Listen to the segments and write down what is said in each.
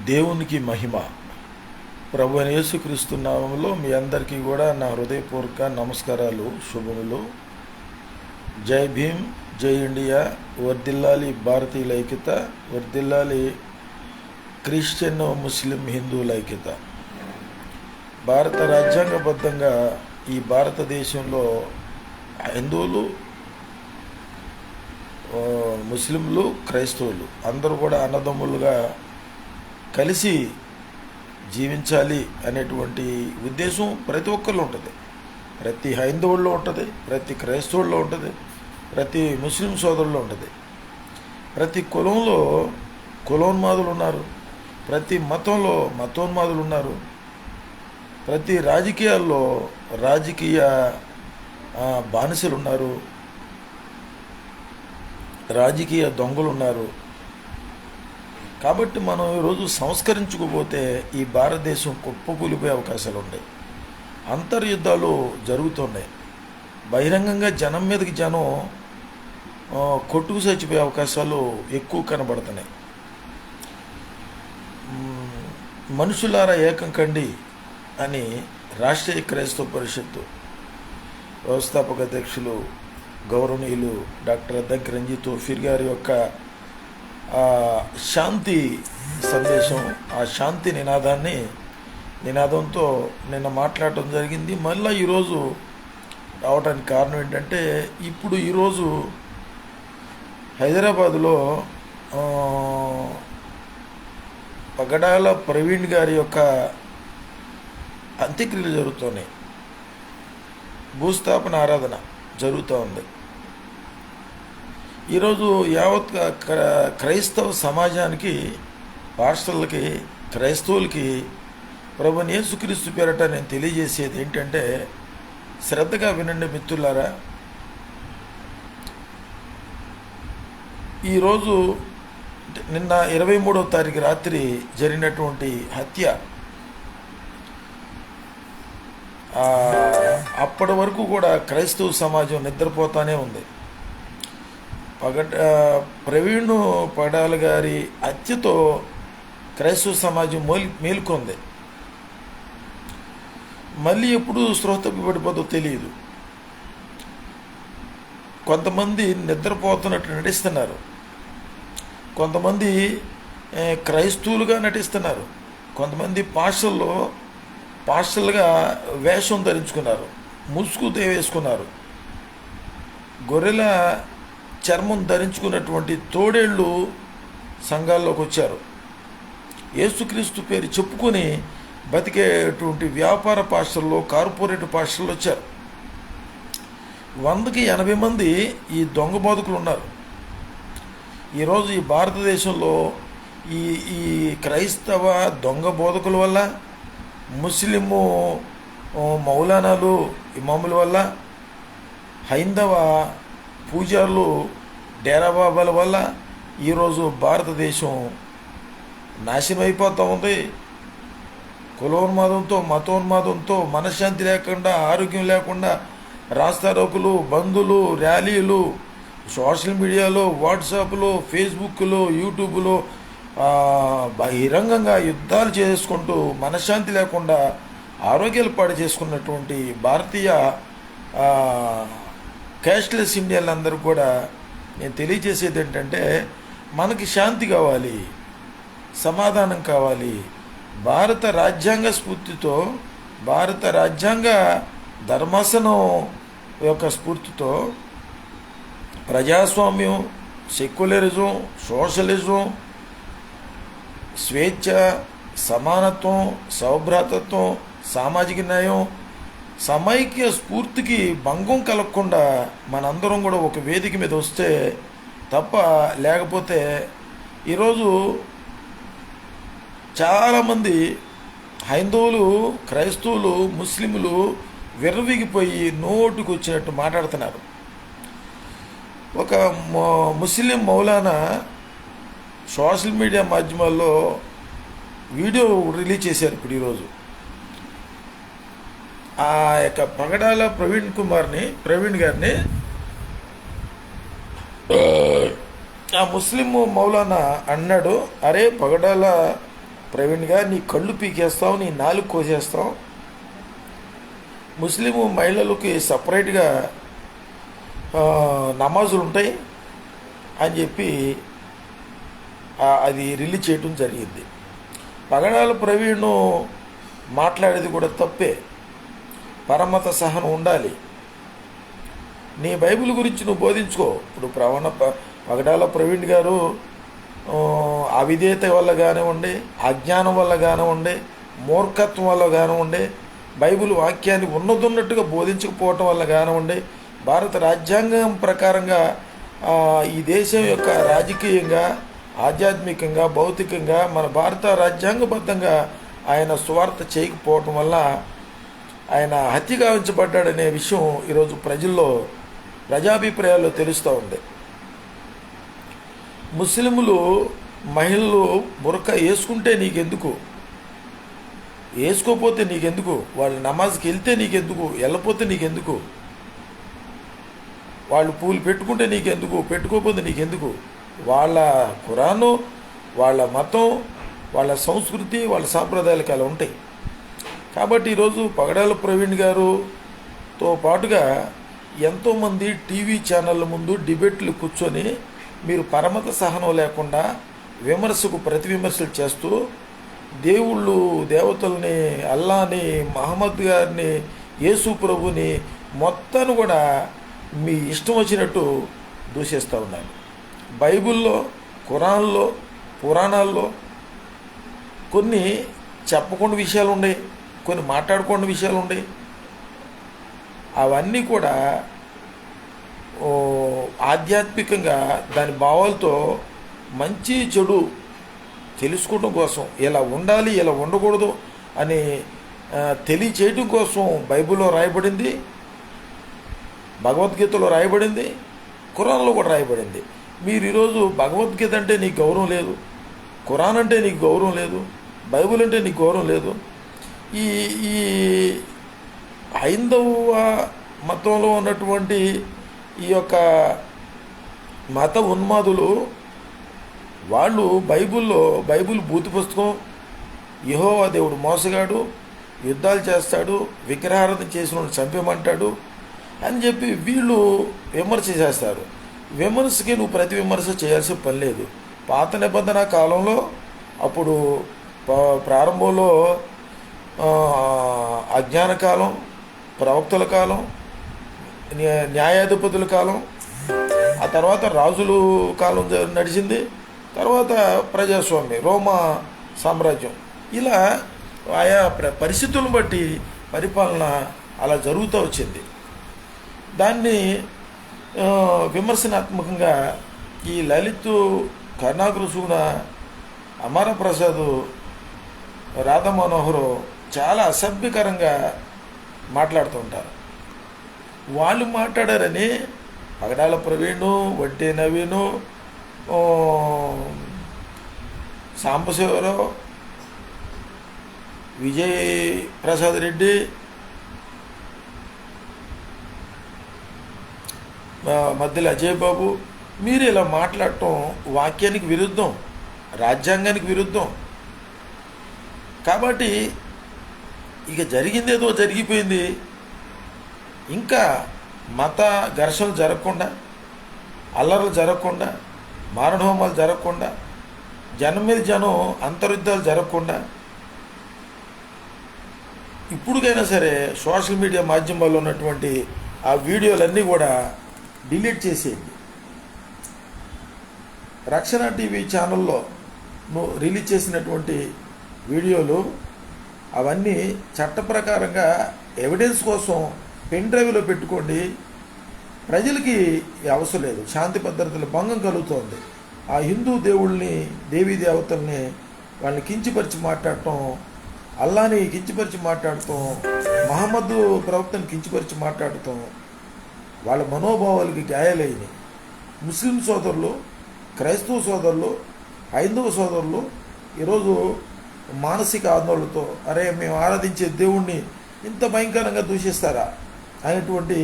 దేవునికి మహిమ. ప్రభు అయిన యేసుక్రీస్తు నామములో మీ అందరికీ కూడా నా హృదయపూర్వక నమస్కారాలు, శుభములు. జై భీమ్, జై ఇండియా. వర్ధిల్లాలి భారతీయుల ఐక్యత, వర్ధిల్లాలి క్రిస్టియన్, ముస్లిం, హిందువుల ఐక్యత. భారత రాజ్యాంగబద్ధంగా ఈ భారతదేశంలో హిందువులు, ముస్లింలు, క్రైస్తవులు అందరూ కూడా అన్నదమ్ములుగా కలిసి జీవించాలి అనేటువంటి ఉద్దేశం ప్రతి ఒక్కరిలో ఉంటుంది. ప్రతి హైందవుల్లో ఉంటుంది, ప్రతి క్రైస్తవుల్లో ఉంటుంది, ప్రతి ముస్లిం సోదరుల్లో ఉంటుంది. ప్రతి కులంలో కులోన్మాదులు ఉన్నారు, ప్రతి మతంలో మతోన్మాదులు ఉన్నారు, ప్రతి రాజకీయాల్లో రాజకీయ బానిసలు ఉన్నారు, రాజకీయ దొంగలు ఉన్నారు. కాబట్టి మనం ఈరోజు సంస్కరించుకోపోతే ఈ భారతదేశం కుప్పకూలిపోయే అవకాశాలు ఉన్నాయి. అంతర్యుద్ధాలు జరుగుతున్నాయి. బహిరంగంగా జనం మీదకి జనం కొట్టుకు చచ్చిపోయే అవకాశాలు ఎక్కువ కనబడుతున్నాయి. మనుషులారా ఏకం కండి అని రాష్ట్రీయ క్రైస్తవ పరిషత్తు వ్యవస్థాపక అధ్యక్షులు గౌరవనీయులు డాక్టర్ అద్దంకి రంజిత్ తోఫీర్ గారి యొక్క శాంతి సందేశం, ఆ శాంతి నినాదంతో నిన్న మాట్లాడటం జరిగింది. మళ్ళీ ఈరోజు రావడానికి కారణం ఏంటంటే, ఇప్పుడు ఈరోజు హైదరాబాదులో పగడాల ప్రవీణ్ గారి యొక్క అంత్యక్రియలు జరుగుతున్నాయి. భూస్థాపన ఆరాధన జరుగుతూ ఉంది. ఈరోజు యావత్ క్రైస్తవ సమాజానికి, పాస్టర్లకి, క్రైస్తవులకి ప్రభువైన యేసుక్రీస్తు పేరట నేను తెలియజేసేది ఏంటంటే, శ్రద్ధగా వినండి మిత్రులారా. ఈరోజు నిన్న 23వ తారీఖు రాత్రి జరిగినటువంటి హత్య, అప్పటి వరకు కూడా క్రైస్తవ సమాజం నిద్రపోతానే ఉంది. ప్రవీణ్ పగడాల గారి హత్యతో క్రైస్తవ సమాజం మేలుకొంది. మళ్ళీ ఎప్పుడు స్పృహ తప్పిపడిపోదో తెలియదు. కొంతమంది నిద్రపోతున్నట్టు నటిస్తున్నారు, కొంతమంది క్రైస్తవులుగా నటిస్తున్నారు, కొంతమంది పాస్టర్లుగా వేషం ధరించుకున్నారు, ముసుగు వేసుకున్నారు, గొర్రెల చర్మం ధరించుకున్నటువంటి తోడేళ్ళు సంఘాల్లోకి వచ్చారు. యేసుక్రీస్తు పేరు చెప్పుకొని బతికేటువంటి వ్యాపార పాస్టర్లు, కార్పొరేట్ పాస్టర్లు వచ్చారు. 100కి 80 మంది ఈ దొంగ బోధకులు ఉన్నారు. ఈరోజు ఈ భారతదేశంలో ఈ క్రైస్తవ దొంగ బోధకుల వల్ల, ముస్లిము మౌలానాలు, ఇమాముల వల్ల, హైందవ పూజారులు, డేరాబాబాల వల్ల ఈరోజు భారతదేశం నాశనం అయిపోతూ ఉంది. కులోన్మాదంతో, మతోన్మాదంతో, మనశ్శాంతి లేకుండా, ఆరోగ్యం లేకుండా రాస్తారోకులు, బంధులు, ర్యాలీలు, సోషల్ మీడియాలో, వాట్సాప్లో, ఫేస్బుక్లో, యూట్యూబ్లో బహిరంగంగా యుద్ధాలు చేసుకుంటూ మనశ్శాంతి లేకుండా ఆరోగ్యాలు పాడు చేసుకున్నటువంటి భారతీయ క్యాష్లెస్ ఇండియాలందరూ కూడా నేను తెలియజేసేది ఏంటంటే, మనకి శాంతి కావాలి, సమాధానం కావాలి. భారత రాజ్యాంగ స్ఫూర్తితో, భారత రాజ్యాంగ ధర్మాసనం యొక్క స్ఫూర్తితో ప్రజాస్వామ్యం, సెక్యులరిజం, సోషలిజం, స్వేచ్ఛ, సమానత్వం, సౌభ్రాతత్వం, సామాజిక న్యాయం, సమైక్య స్ఫూర్తికి భంగం కలగకుండా మనందరం కూడా ఒక వేదిక మీద వస్తే తప్ప, లేకపోతే ఈరోజు చాలామంది హైందవులు, క్రైస్తవులు, ముస్లింలు విర్రవీగిపోయి నోటుకు వచ్చినట్టు మాట్లాడుతున్నారు. ఒక ముస్లిం మౌలానా సోషల్ మీడియా మాధ్యమాల్లో వీడియో రిలీజ్ చేశారు. ఇప్పుడు ఈరోజు ఆ యొక్క పగడాల ప్రవీణ్ గారిని ఆ ముస్లిం మౌలానా అన్నాడు, అరే పగడాల ప్రవీణ్గా నీ కళ్ళు పీకేస్తావు, నీ నాలుగు కోసేస్తావు, ముస్లిం మహిళలకి సపరేట్గా నమాజులు ఉంటాయి అని చెప్పి అది రిలీజ్ చేయడం జరిగింది. పగడాల ప్రవీణ్ మాట్లాడేది కూడా తప్పే. పరమత సహనం ఉండాలి. నీ బైబిల్ గురించి నువ్వు బోధించుకో. ఇప్పుడు పగడాల ప్రవీణ్ గారు అవిధేయత వల్ల కానివ్వండి, అజ్ఞానం వల్ల కానివ్వండి, మూర్ఖత్వం వల్ల కానివ్వండి, బైబిల్ వాక్యాన్ని ఉన్నట్టుగా బోధించకపోవటం వల్ల కానివ్వండి, భారత రాజ్యాంగం ప్రకారంగా ఈ దేశం యొక్క రాజకీయంగా, ఆధ్యాత్మికంగా, భౌతికంగా మన భారత రాజ్యాంగబద్ధంగా ఆయన స్వార్థ చేయకపోవటం వల్ల ఆయన హత్య గావించబడ్డాడనే విషయం ఈరోజు ప్రజల్లో ప్రజాభిప్రాయాల్లో తెలుస్తూ ఉంది. ముస్లింలు మహిళలు బురకా వేసుకుంటే నీకెందుకు, వేసుకోపోతే నీకెందుకు, వాళ్ళు నమాజ్కి వెళ్తే నీకెందుకు, వెళ్ళపోతే నీకెందుకు, వాళ్ళు పూలు పెట్టుకుంటే నీకెందుకు, పెట్టుకోకపోతే నీకెందుకు, వాళ్ళ ఖురాను, వాళ్ళ మతం, వాళ్ళ సంస్కృతి, వాళ్ళ సాంప్రదాయాలకు అలా ఉంటాయి. కాబట్టి ఈరోజు పగడాల ప్రవీణ్ గారుతో పాటుగా ఎంతోమంది టీవీ ఛానళ్ళ ముందు డిబేట్లు కూర్చొని మీరు పరమత సహనం లేకుండా విమర్శకు ప్రతి విమర్శలు చేస్తూ దేవుళ్ళు, దేవతల్ని, అల్లాని, మహమ్మద్ గారిని, యేసు ప్రభుని మొత్తాన్ని కూడా మీ ఇష్టం వచ్చినట్టు దూషిస్తూ ఉన్నారు. బైబిల్లో, ఖురాన్లో, పురాణాల్లో కొన్ని చెప్పకుండా విషయాలు ఉన్నాయి, కొన్ని మాట్లాడుకోని విషయాలు ఉన్నాయి. అవన్నీ కూడా ఆధ్యాత్మికంగా దాని భావాలతో మంచి చెడు తెలుసుకోవడం కోసం, ఇలా ఉండాలి, ఇలా ఉండకూడదు అని తెలియచేయడం కోసం బైబిల్లో రాయబడింది, భగవద్గీతలో రాయబడింది, ఖురాన్లో కూడా రాయబడింది. మీరు ఈరోజు భగవద్గీత అంటే నీకు గౌరవం లేదు, ఖురాన్ అంటే నీకు గౌరవం లేదు, బైబిల్ అంటే నీకు గౌరవం లేదు. ఈ ఈ హైందవ మతంలో ఉన్నటువంటి ఈ యొక్క మత ఉన్మాదులు వాళ్ళు బైబిల్ భూతి పుస్తకం, యెహోవా దేవుడు మోసగాడు, యుద్ధాలు చేస్తాడు, విగ్రహారాధన చేసిన వాడిని చంపేమంటాడు అని చెప్పి వీళ్ళు విమర్శ చేస్తారు. విమర్శకి నువ్వు ప్రతి విమర్శ చేయాల్సిన పని లేదు. పాత నిబంధన కాలంలో అప్పుడు ప్రారంభంలో అజ్ఞాన కాలం, ప్రవక్తల కాలం, న్యాయాధిపతుల కాలం, ఆ తర్వాత రాజుల కాలం నడిచింది, తర్వాత ప్రజాస్వామ్యం, రోమా సామ్రాజ్యం, ఇలా ఆయా పరిస్థితులను బట్టి పరిపాలన అలా జరుగుతూ వచ్చింది. దాన్ని విమర్శనాత్మకంగా ఈ లలిత్, కరుణాకర్ సూన, అమర ప్రసాద్, రాధా మనోహరు చాలా అసభ్యకరంగా మాట్లాడుతూ ఉంటారు. వాళ్ళు మాట్లాడారని పగడాల ప్రవీణ్, వడ్డే నవీను, సాంబశివరావు, విజయ్ ప్రసాద్ రెడ్డి, మధ్యలో అజయ్ బాబు, మీరు ఇలా మాట్లాడటం వాక్యానికి విరుద్ధం, రాజ్యాంగానికి విరుద్ధం. కాబట్టి ఇక జరిగిందేదో జరిగిపోయింది. ఇంకా మత ఘర్షణలు జరగకుండా, అల్లర్లు జరగకుండా, మారణహోమాలు జరగకుండా, జనం మీద జనం అంతర్యుద్ధాలు జరగకుండా ఇప్పుడుకైనా సరే సోషల్ మీడియా మాధ్యమాల్లో ఉన్నటువంటి ఆ వీడియోలన్నీ కూడా డిలీట్ చేసేయండి. రక్షణ టీవీ ఛానల్లో రిలీజ్ చేసినటువంటి వీడియోలు అవన్నీ చట్ట ప్రకారంగా ఎవిడెన్స్ కోసం పెన్ డ్రైవ్లో పెట్టుకోండి. ప్రజలకి అవసరం లేదు, శాంతి భద్రతల భంగం కలుగుతోంది. ఆ హిందూ దేవుళ్ళని, దేవీ దేవతల్ని వాళ్ళని కించిపరిచి మాట్లాడటం, అల్లాని కించిపరిచి మాట్లాడటం, మహమ్మద్ ప్రవక్తని కించిపరిచి మాట్లాడటం వాళ్ళ మనోభావాలకి గాయాలైనవి. ముస్లిం సోదరులు, క్రైస్తవ సోదరులు, హైందవ సోదరులు ఈరోజు మానసిక ఆందోళనతో అరే మేము ఆరాధించే దేవుణ్ణి ఇంత భయంకరంగా దూషిస్తారా అనేటువంటి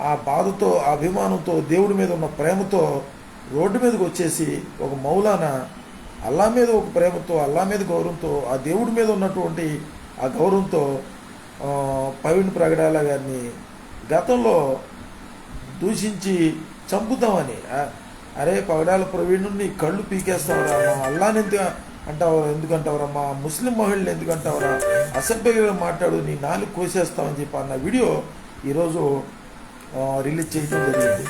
ఆ బాధతో, ఆ అభిమానంతో, దేవుడి మీద ఉన్న ప్రేమతో రోడ్డు మీదకి వచ్చేసి ఒక మౌలానా అల్లా మీద ఒక ప్రేమతో, అల్లా మీద గౌరవంతో, ఆ దేవుడి మీద ఉన్నటువంటి ఆ గౌరవంతో ప్రవీణ్ ప్రగడాల గారిని గతంలో దూషించి చంపుతామని, అరే పగడాల ప్రవీణుని కళ్ళు పీకేస్తావురా, మా అల్లాని ఎందుకంటావురా, మా ముస్లిం మహిళలు ఎందుకంటావురా, అసభ్యంగా మాట్లాడు, నీ నాలుగు కోసేస్తామని చెప్పి అన్న వీడియో ఈరోజు రిలీజ్ చేయడం జరిగింది.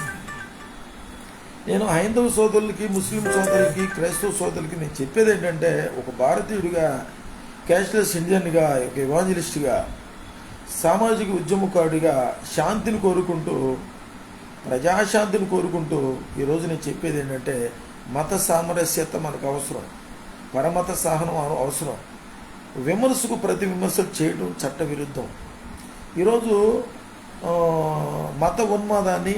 నేను హైందవ సోదరులకి, ముస్లిం సోదరులకి, క్రైస్తవ సోదరులకి నేను చెప్పేది ఏంటంటే, ఒక భారతీయుడిగా, క్యాష్లెస్ ఇండియన్గా, ఒక ఎవాంజలిస్ట్గా, సామాజిక ఉద్యమకారుడిగా శాంతిని కోరుకుంటూ, ప్రజాశాంతిని కోరుకుంటూ ఈరోజు నేను చెప్పేది ఏంటంటే, మత సామరస్యత మనకు అవసరం, పరమత సహనం అవసరం. విమర్శకు ప్రతి విమర్శ చేయడం చట్ట విరుద్ధం. ఈరోజు మత ఉన్మాదాన్ని,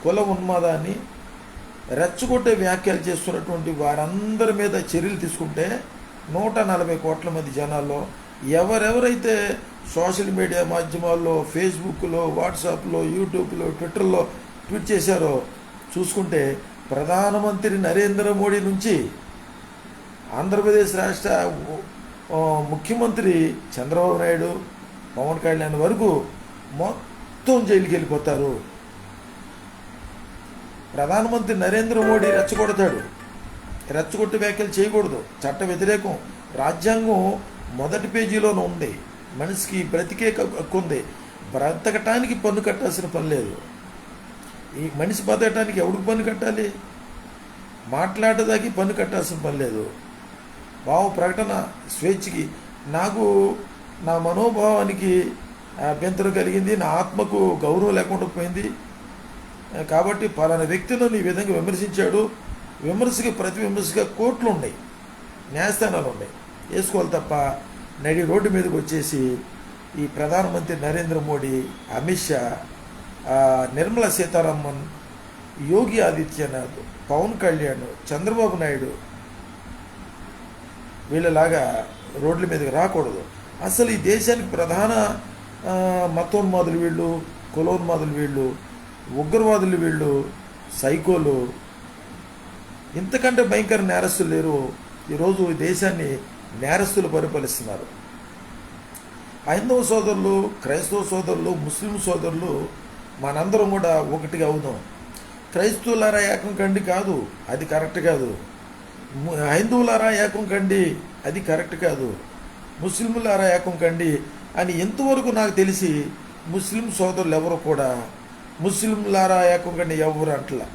కుల ఉన్మాదాన్ని రెచ్చగొట్టే వ్యాఖ్యలు చేస్తున్నటువంటి వారందరి మీద చర్యలు తీసుకుంటే 140 కోట్ల మంది జనాల్లో ఎవరెవరైతే సోషల్ మీడియా మాధ్యమాల్లో, ఫేస్బుక్లో, వాట్సాప్లో, యూట్యూబ్లో, ట్విట్టర్లో ట్వీట్ చేశారో చూసుకుంటే, ప్రధానమంత్రి నరేంద్ర మోడీ నుంచి ఆంధ్రప్రదేశ్ రాష్ట్ర ముఖ్యమంత్రి చంద్రబాబు నాయుడు, పవన్ కళ్యాణ్ వరకు మొత్తం జైలుకి వెళ్ళిపోతారు. ప్రధానమంత్రి నరేంద్ర మోడీ రెచ్చగొడతాడు, రెచ్చగొట్టి వ్యాఖ్యలు చేయకూడదు, చట్ట వ్యతిరేకం. రాజ్యాంగం మొదటి పేజీలోనే ఉంది, మనిషికి బ్రతికే హక్కు ఉంది, బ్రతకటానికి పన్ను కట్టాల్సిన పని లేదు. ఈ మనిషి బతకటానికి ఎవడికి పన్ను కట్టాలి? మాట్లాడేదానికి పన్ను కట్టాల్సిన పని లేదు. భావ ప్రకటన స్వేచ్ఛకి, నాకు నా మనోభావానికి అభ్యంతరం కలిగింది, నా ఆత్మకు గౌరవం లేకుండా పోయింది కాబట్టి పలానా వ్యక్తిలో ఈ విధంగా విమర్శించాడు, విమర్శకి ప్రతి విమర్శగా కోర్టులు ఉన్నాయి, న్యాయస్థానాలు ఉన్నాయి, వేసుకోవాలి తప్ప నడి రోడ్డు మీదకి వచ్చేసి ఈ ప్రధానమంత్రి నరేంద్ర మోడీ, అమిత్ షా, నిర్మలా సీతారామన్, యోగి ఆదిత్యనాథ్, పవన్ కళ్యాణ్, చంద్రబాబు నాయుడు వీళ్ళలాగా రోడ్ల మీదకి రాకూడదు. అసలు ఈ దేశానికి ప్రధాన మతోన్మాదులు వీళ్ళు, కులోన్మాదులు వీళ్ళు, ఉగ్రవాదులు వీళ్ళు, సైకోలు, ఇంతకంటే భయంకర నేరస్తులు లేరు. ఈరోజు ఈ దేశాన్ని నేరస్తులు పరిపాలిస్తున్నారు. హైందవ సోదరులు, క్రైస్తవ సోదరులు, ముస్లిం సోదరులు మనందరం కూడా ఒకటిగా అవుదాం. క్రైస్తవులారా ఏకం కండి కాదు, అది కరెక్ట్ కాదు. హైందువులారా ఏకం కండి, అది కరెక్ట్ కాదు. ముస్లింలారా ఏకం కండి అని ఎంతవరకు నాకు తెలిసి ముస్లిం సోదరులు ఎవరు కూడా ముస్లింలారా ఏకం కండి ఎవరు అంటలా.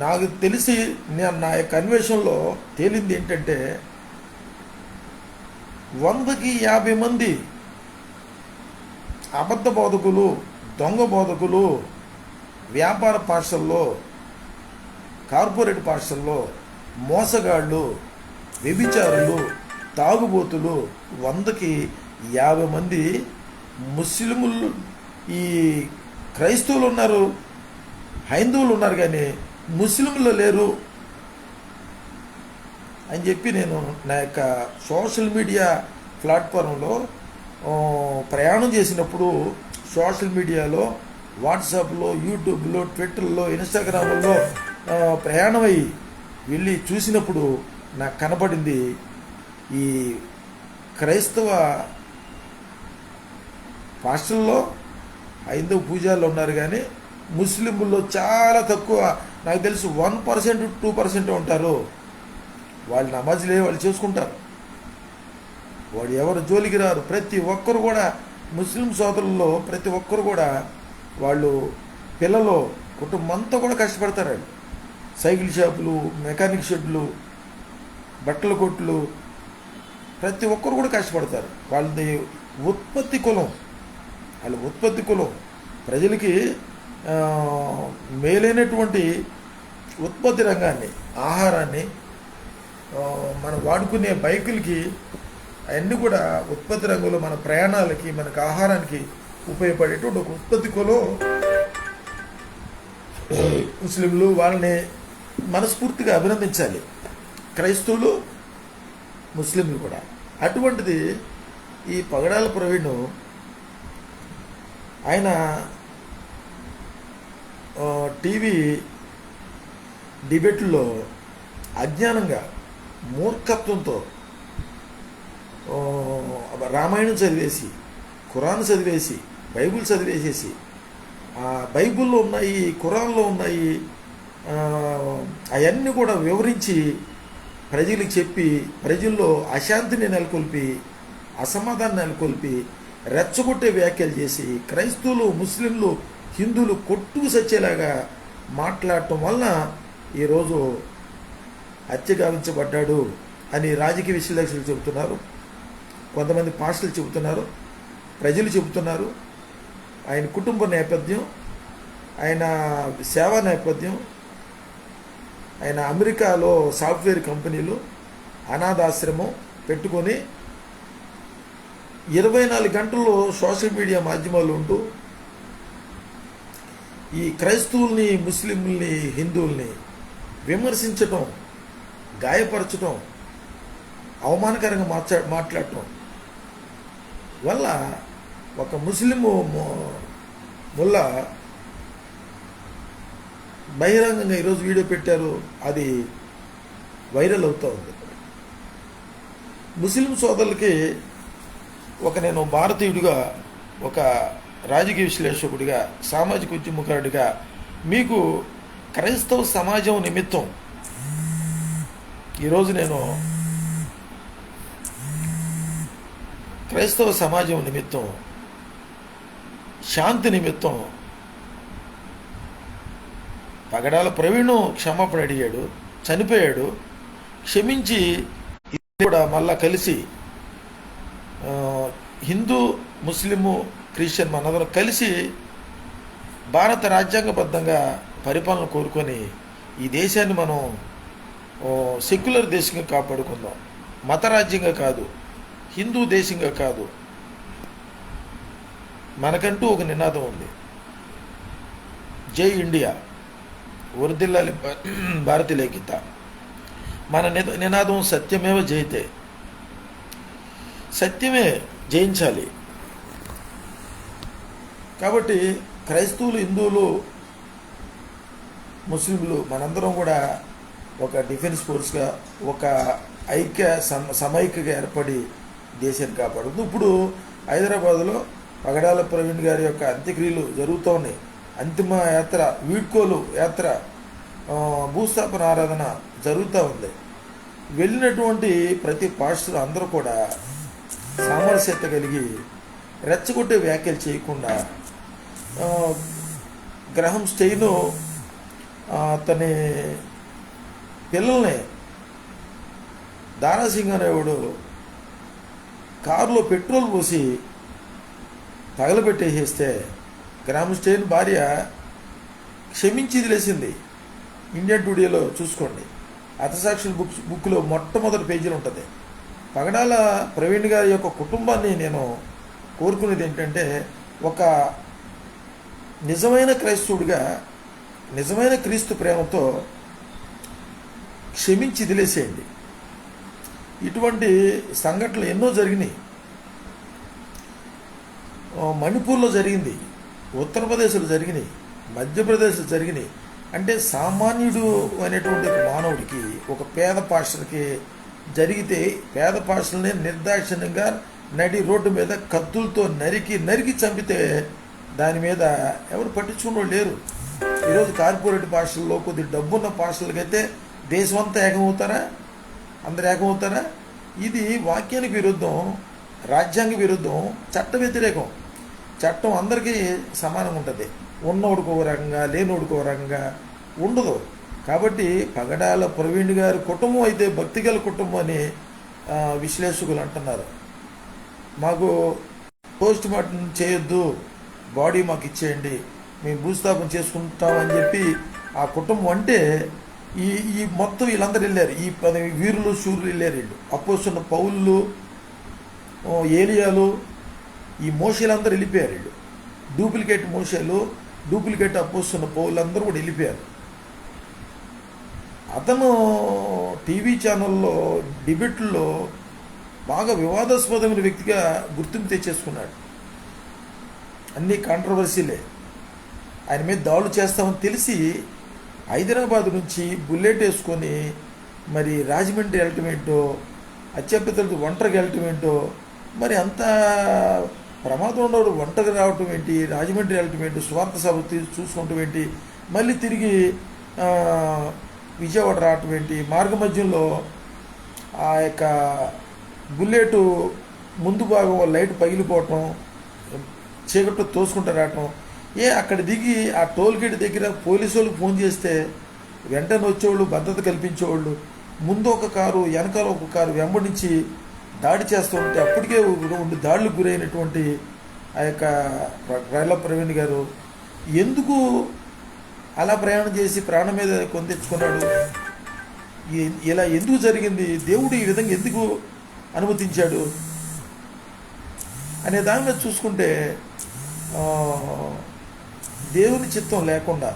నాకు తెలిసి నేను నా యొక్క అన్వేషణలో తేలింది ఏంటంటే, 100కి 50 మంది అబద్ధ బోధకులు, దొంగ బోధకులు, వ్యాపార పాఠశాలలో, కార్పొరేట్ పాఠశాలలో మోసగాళ్ళు, వ్యభిచారులు, తాగుబోతులు 100కి 50 మంది ముస్లిములు, ఈ క్రైస్తవులు ఉన్నారు, హైందువులు ఉన్నారు, కానీ ముస్లింలు లేరు అని చెప్పి నేను నా యొక్క సోషల్ మీడియా ప్లాట్ఫారంలో ప్రయాణం చేసినప్పుడు, సోషల్ మీడియాలో, వాట్సాప్లో, యూట్యూబ్లో, ట్విట్టర్లో, ఇన్స్టాగ్రామ్లో ప్రయాణమై వెళ్ళి చూసినప్పుడు నాకు కనపడింది, ఈ క్రైస్తవ పాస్టర్లో హైందవ పూజారులు ఉన్నారు, కానీ ముస్లింల్లో చాలా తక్కువ, నాకు తెలిసి 1%, 2% ఉంటారు. వాళ్ళు నమాజ్లే వాళ్ళు చేసుకుంటారు, వాడు ఎవరు జోలికి రారు. ప్రతి ఒక్కరు కూడా ముస్లిం సోదరుల్లో ప్రతి ఒక్కరు కూడా వాళ్ళు పిల్లలు, కుటుంబం అంతా కూడా కష్టపడతారు. వాళ్ళు సైకిల్ షాపులు, మెకానిక్ షెడ్లు, బట్టల కొట్లు, ప్రతి ఒక్కరు కూడా కష్టపడతారు. వాళ్ళది ఉత్పత్తి కులం, వాళ్ళ ఉత్పత్తి కులం ప్రజలకి మేలైనటువంటి ఉత్పత్తి రంగాన్ని, ఆహారాన్ని, మనం వాడుకునే బైకులకి అవన్నీ కూడా ఉత్పత్తి రంగంలో మన ప్రయాణాలకి, మనకు ఆహారానికి ఉపయోగపడేటువంటి ఒక ఉత్పత్తి కులం ముస్లింలు. వాళ్ళని మనస్ఫూర్తిగా అభినందించాలి, క్రైస్తవులు, ముస్లింలు కూడా. అటువంటిది ఈ పగడాల ప్రవీణ్ ఆయన టీవీ డిబేట్లో అజ్ఞానంగా మూర్ఖత్వంతో రామాయణం చదివేసి, ఖురాన్ చదివేసి, బైబిల్ చదివేసేసి, బైబిల్లో ఉన్నాయి, ఖురాన్లో ఉన్నాయి, అవన్నీ కూడా వివరించి ప్రజలకు చెప్పి ప్రజల్లో అశాంతిని నెలకొల్పి, అసమాధానం నెలకొల్పి, రెచ్చగొట్టే వ్యాఖ్యలు చేసి క్రైస్తవులు, ముస్లింలు, హిందువులు కొట్టుకు సచ్చేలాగా మాట్లాడటం వలన ఈరోజు హత్య గావించబడ్డాడు అని రాజకీయ విశ్లేషకులు చెబుతున్నారు, కొంతమంది పాస్టర్లు చెబుతున్నారు, ప్రజలు చెబుతున్నారు. ఆయన కుటుంబ నేపథ్యం, ఆయన సేవా నేపథ్యం, ఆయన అమెరికాలో సాఫ్ట్వేర్ కంపెనీలు, అనాథాశ్రమం పెట్టుకొని 24 గంటల్లో సోషల్ మీడియా మాధ్యమాలు ఉంటూ ఈ క్రైస్తవుల్ని, ముస్లింల్ని, హిందువుల్ని విమర్శించటం, గాయపరచటం, అవమానకరంగా మాట్లాడటం వల్ల ఒక ముస్లిము ముల్లా బహిరంగంగా ఈరోజు వీడియో పెట్టారు, అది వైరల్ అవుతూ ఉంది. ముస్లిం సోదరులకి నేను భారతీయుడిగా, ఒక రాజకీయ విశ్లేషకుడిగా, సామాజిక ఉద్యమకారుడిగా మీకు క్రైస్తవ సమాజం నిమిత్తం ఈరోజు నేను క్రైస్తవ సమాజం నిమిత్తం, శాంతి నిమిత్తం పగడాల ప్రవీణ్ క్షమాపణ అడిగాడు, చనిపోయాడు, క్షమించి కూడా మళ్ళా కలిసి హిందూ, ముస్లిము, క్రిస్టియన్ మనందరం కలిసి భారత రాజ్యాంగబద్ధంగా పరిపాలన కోరుకొని ఈ దేశాన్ని మనం సెక్యులర్ దేశంగా కాపాడుకుందాం, మత రాజ్యంగా కాదు, హిందూ దేశంగా కాదు. మనకంటూ ఒక నినాదం ఉంది, జై ఇండియా, వర్ధిల్లాలి భారతీయ లేఖిత. మన నినాదం సత్యమేవ జయితే, సత్యమే జయించాలి. కాబట్టి క్రైస్తవులు, హిందువులు, ముస్లింలు మనందరం కూడా ఒక డిఫెన్స్ ఫోర్స్గా, ఒక సమైక్యగా ఏర్పడి దేశాన్ని కాపాడుతుంది. ఇప్పుడు హైదరాబాదులో పగడాల ప్రవీణ్ గారి యొక్క అంత్యక్రియలు జరుగుతూ ఉన్నాయి. అంతిమ యాత్ర, వీడ్కోలు యాత్ర, భూస్థాపన ఆరాధన జరుగుతూ ఉంది. వెళ్ళినటువంటి ప్రతి పాస్టర్ అందరూ కూడా సామరస్యత కలిగి రెచ్చగొట్టే వ్యాఖ్యలు చేయకుండా, గ్రహం స్టెయిను అతని పిల్లల్ని దారాసింగ్ అనేవాడు కారులో పెట్రోల్ పోసి తగలబెట్టేసేస్తే గ్రామ్ స్టెయిన్ భార్య క్షమించి వదిలేసింది. ఇండియన్ టుడేలో చూసుకోండి, హతసాక్షుల బుక్లో మొట్టమొదటి పేజీలో ఉంటుంది. పగడాల ప్రవీణ్ గారి యొక్క కుటుంబాన్ని నేను కోరుకునేది ఏంటంటే, ఒక నిజమైన క్రైస్తవుడిగా, నిజమైన క్రీస్తు ప్రేమతో క్షమించి వదిలేసేయండి. ఇటువంటి సంఘటనలు ఎన్నో జరిగినాయి. మణిపూర్లో జరిగింది, ఉత్తరప్రదేశ్లో జరిగినాయి, మధ్యప్రదేశ్లో జరిగినాయి. అంటే సామాన్యుడు అనేటువంటి మానవుడికి, ఒక పేద పాస్టర్కి జరిగితే, పేద పాస్టర్ని నిర్దాక్షిణ్యంగా నడి రోడ్డు మీద కత్తులతో నరికి చంపితే దాని మీద ఎవరు పట్టించుకున్న లేరు. ఈరోజు కార్పొరేట్ పాస్టర్లో కొద్ది డబ్బున్న పాస్టర్లకైతే దేశమంతా ఏకమవుతారా? అందరు ఏకమవుతారా? ఇది వాక్యానికి విరుద్ధం, రాజ్యాంగ విరుద్ధం, చట్ట వ్యతిరేకం. చట్టం అందరికీ సమానంగా ఉంటుంది. ఉన్నోడికి ఒక రకంగా, లేనోడికి ఒక రకంగా ఉండదు. కాబట్టి పగడాల ప్రవీణ్ గారి కుటుంబం అయితే భక్తిగల కుటుంబం అని విశ్లేషకులు అంటున్నారు. మాకు పోస్ట్ మార్టం చేయొద్దు, బాడీ మాకు ఇచ్చేయండి, మేము భూస్థాపన చేసుకుంటామని చెప్పి ఆ కుటుంబం అంటే, ఈ మొత్తం వీళ్ళందరూ వెళ్ళారు. ఈ వీరులు, శూరులు వెళ్ళారు. వీళ్ళు అపోస్తున్న పౌలు, ఏలియాలు, ఈ మోషేలందరూ వెళ్ళిపోయారు. వీళ్ళు డూప్లికేట్ మోషేలు, డూప్లికేట్ అపోస్తున్న పౌలందరూ కూడా వెళ్ళిపోయారు. అతను టీవీ ఛానల్లో డిబేట్లో బాగా వివాదాస్పదమైన వ్యక్తిగా గుర్తింపు తెచ్చేసుకున్నాడు. అన్నీ కాంట్రవర్సీలే. ఆయన మీద దాడులు చేస్తామని తెలిసి హైదరాబాద్ నుంచి బుల్లెట్ వేసుకొని మరి రాజమండ్రి వెళ్ళటం ఏంటో, అత్యపితలతో ఒంటరికి వెళ్ళటం ఏంటో, మరి అంత ప్రమాదం ఉన్నవాడు ఒంటరికి రావటం ఏంటి, రాజమండ్రి వెళ్ళటం ఏంటి, స్వార్థ సభ చూసుకుంటాం ఏంటి, మళ్ళీ తిరిగి ఆ, విజయవాడ రావటం ఏంటి, మార్గ మధ్యంలో ఆ యొక్క బుల్లెట్ ముందు భాగం లైట్ పగిలిపోవటం, చీకట్లో తోసుకుంటూ రావటం. అక్కడ దిగి ఆ టోల్ గేట్ దగ్గర పోలీసు వాళ్ళకి ఫోన్ చేస్తే వెంటనే వచ్చేవాళ్ళు, భద్రత కల్పించేవాళ్ళు. ముందు ఒక కారు, వెనకాల ఒక కారు వెంబడించి దాడి చేస్తూ ఉంటే అప్పటికే 2 దాడులకు గురైనటువంటి ఆ యొక్క రైళ్ల ప్రవీణ్ గారు ఎందుకు అలా ప్రయాణం చేసి ప్రాణం మీద కొందెచ్చుకున్నాడు? ఇలా ఎందుకు జరిగింది? దేవుడు ఈ విధంగా ఎందుకు అనుమతించాడు అనే దాని మీద చూసుకుంటే దేవుని చిత్తం లేకుండా